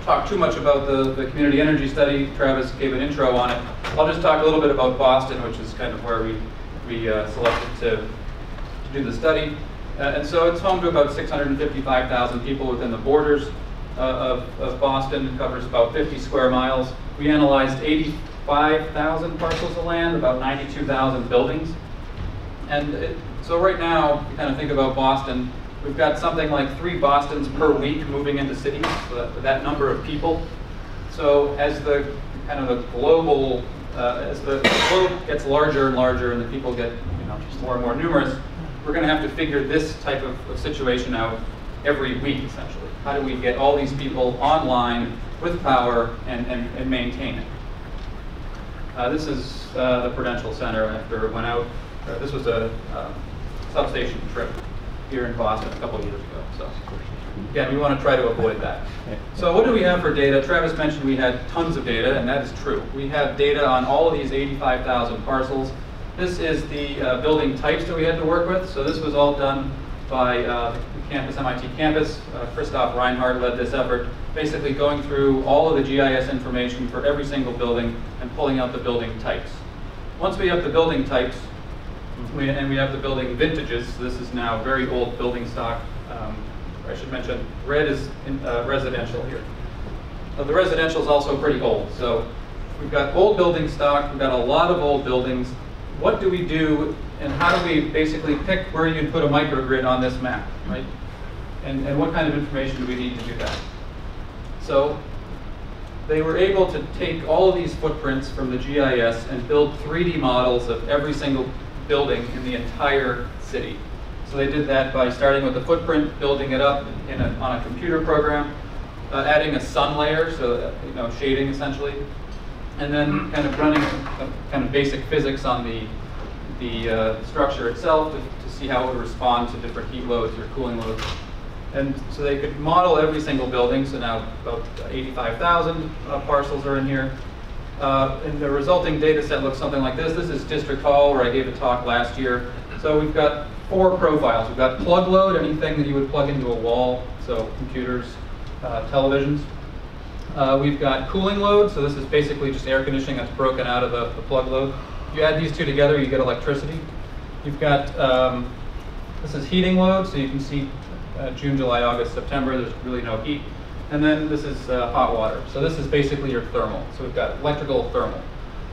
talk too much about the community energy study. Travis gave an intro on it. I'll just talk a little bit about Boston, which is kind of where we selected to do the study. And so it's home to about 655,000 people within the borders of Boston. It covers about 50 square miles. We analyzed 85,000 parcels of land, about 92,000 buildings. And so right now, you kind of think about Boston, we've got something like 3 Bostons per week moving into cities, so that number of people. So as the kind of the global, as the globe gets larger and larger and the people get just more and more numerous, we're going to have to figure this type of situation out every week, essentially. How do we get all these people online with power and maintain it? This is the Prudential Center after it went out. This was a substation trip here in Boston a couple of years ago. So again, we want to try to avoid that. So what do we have for data? Travis mentioned we had tons of data, and that is true. We have data on all of these 85,000 parcels. This is the building types that we had to work with. So this was all done by the campus, MIT campus. Christoph Reinhardt led this effort, basically going through all of the GIS information for every single building and pulling out the building types. Once we have the building types, and we have the building vintages, this is now very old building stock. I should mention, red is residential here. The residential is also pretty old. So we've got old building stock, we've got a lot of old buildings. What do we do, and how do we basically pick where you'd put a microgrid on this map, right? And what kind of information do we need to do that? So they were able to take all of these footprints from the GIS and build 3D models of every single building in the entire city. So they did that by starting with the footprint, building it up on a computer program, adding a sun layer, so shading essentially, and then kind of running kind of basic physics on the structure itself to see how it would respond to different heat loads or cooling loads. And so they could model every single building. So now about 85,000 parcels are in here. And the resulting data set looks something like this. This is District Hall, where I gave a talk last year. So we've got 4 profiles. We've got plug load, anything that you would plug into a wall, so computers, televisions. We've got cooling load, so this is basically just air conditioning that's broken out of the plug load. If you add these 2 together, you get electricity. You've got, this is heating load, so you can see June, July, August, September, there's really no heat. And then this is hot water. So this is basically your thermal. So we've got electrical, thermal.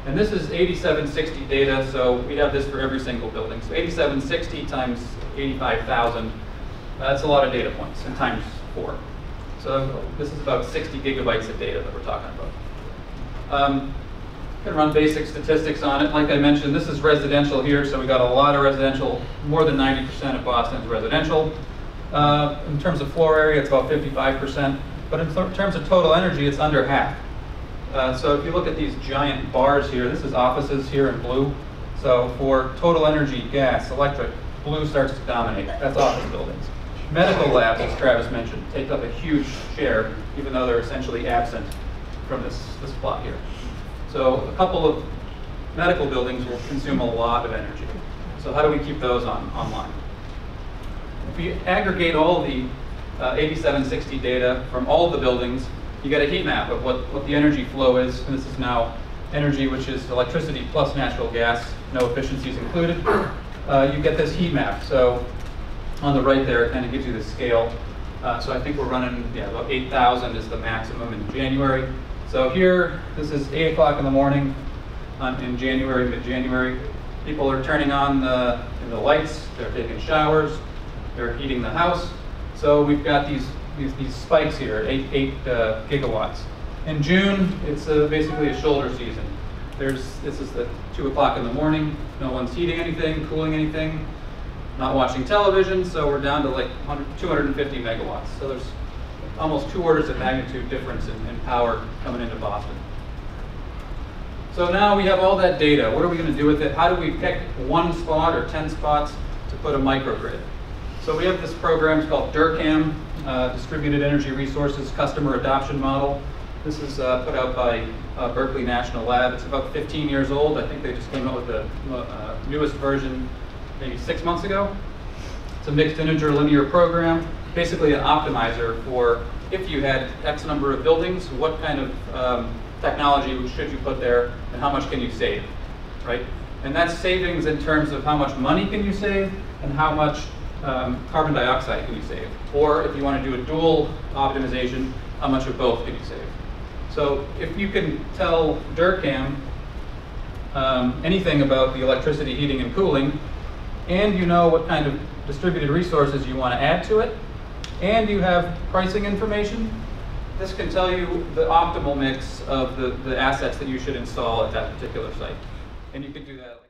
And this is 8760 data, so we have this for every single building. So 8760 times 85,000, that's a lot of data points, and times 4. So this is about 60 gigabytes of data that we're talking about. Can run basic statistics on it. Like I mentioned, this is residential here, so we got a lot of residential. More than 90% of Boston is residential. In terms of floor area, it's about 55%. But in terms of total energy, it's under half. So if you look at these giant bars here, this is offices here in blue. So for total energy, gas, electric, blue starts to dominate. That's office buildings. Medical labs, as Travis mentioned, take up a huge share, even though they're essentially absent from this plot here. So a couple of medical buildings will consume a lot of energy. So how do we keep those online? If we aggregate all the 8760 data from all of the buildings, you get a heat map of what the energy flow is. And this is now energy, which is electricity plus natural gas, no efficiencies included. You get this heat map. So on the right there, it kind of gives you the scale. So I think we're running, about 8,000 is the maximum in January. So here, this is 8 o'clock in the morning in January, mid-January. People are turning on the lights, they're taking showers, they're heating the house. So we've got these spikes here at 8 gigawatts. In June, it's basically a shoulder season. This is the 2 o'clock in the morning, no one's heating anything, cooling anything. not watching television, so we're down to like 250 megawatts. So there's almost 2 orders of magnitude difference in power coming into Boston. So now we have all that data. What are we going to do with it? How do we pick one spot or 10 spots to put a microgrid? So we have this program, it's called DERCAM, Distributed Energy Resources Customer Adoption Model. This is put out by Berkeley National Lab. It's about 15 years old. I think they just came out with the newest version maybe 6 months ago. It's a mixed integer linear program, basically an optimizer for if you had X number of buildings, what kind of technology should you put there and how much can you save, right? And that's savings in terms of how much money can you save and how much carbon dioxide can you save? Or if you want to do a dual optimization, how much of both can you save? So if you can tell DERCAM anything about the electricity, heating, and cooling, and you know what kind of distributed resources you want to add to it, and you have pricing information, this can tell you the optimal mix of the assets that you should install at that particular site. And you can do that.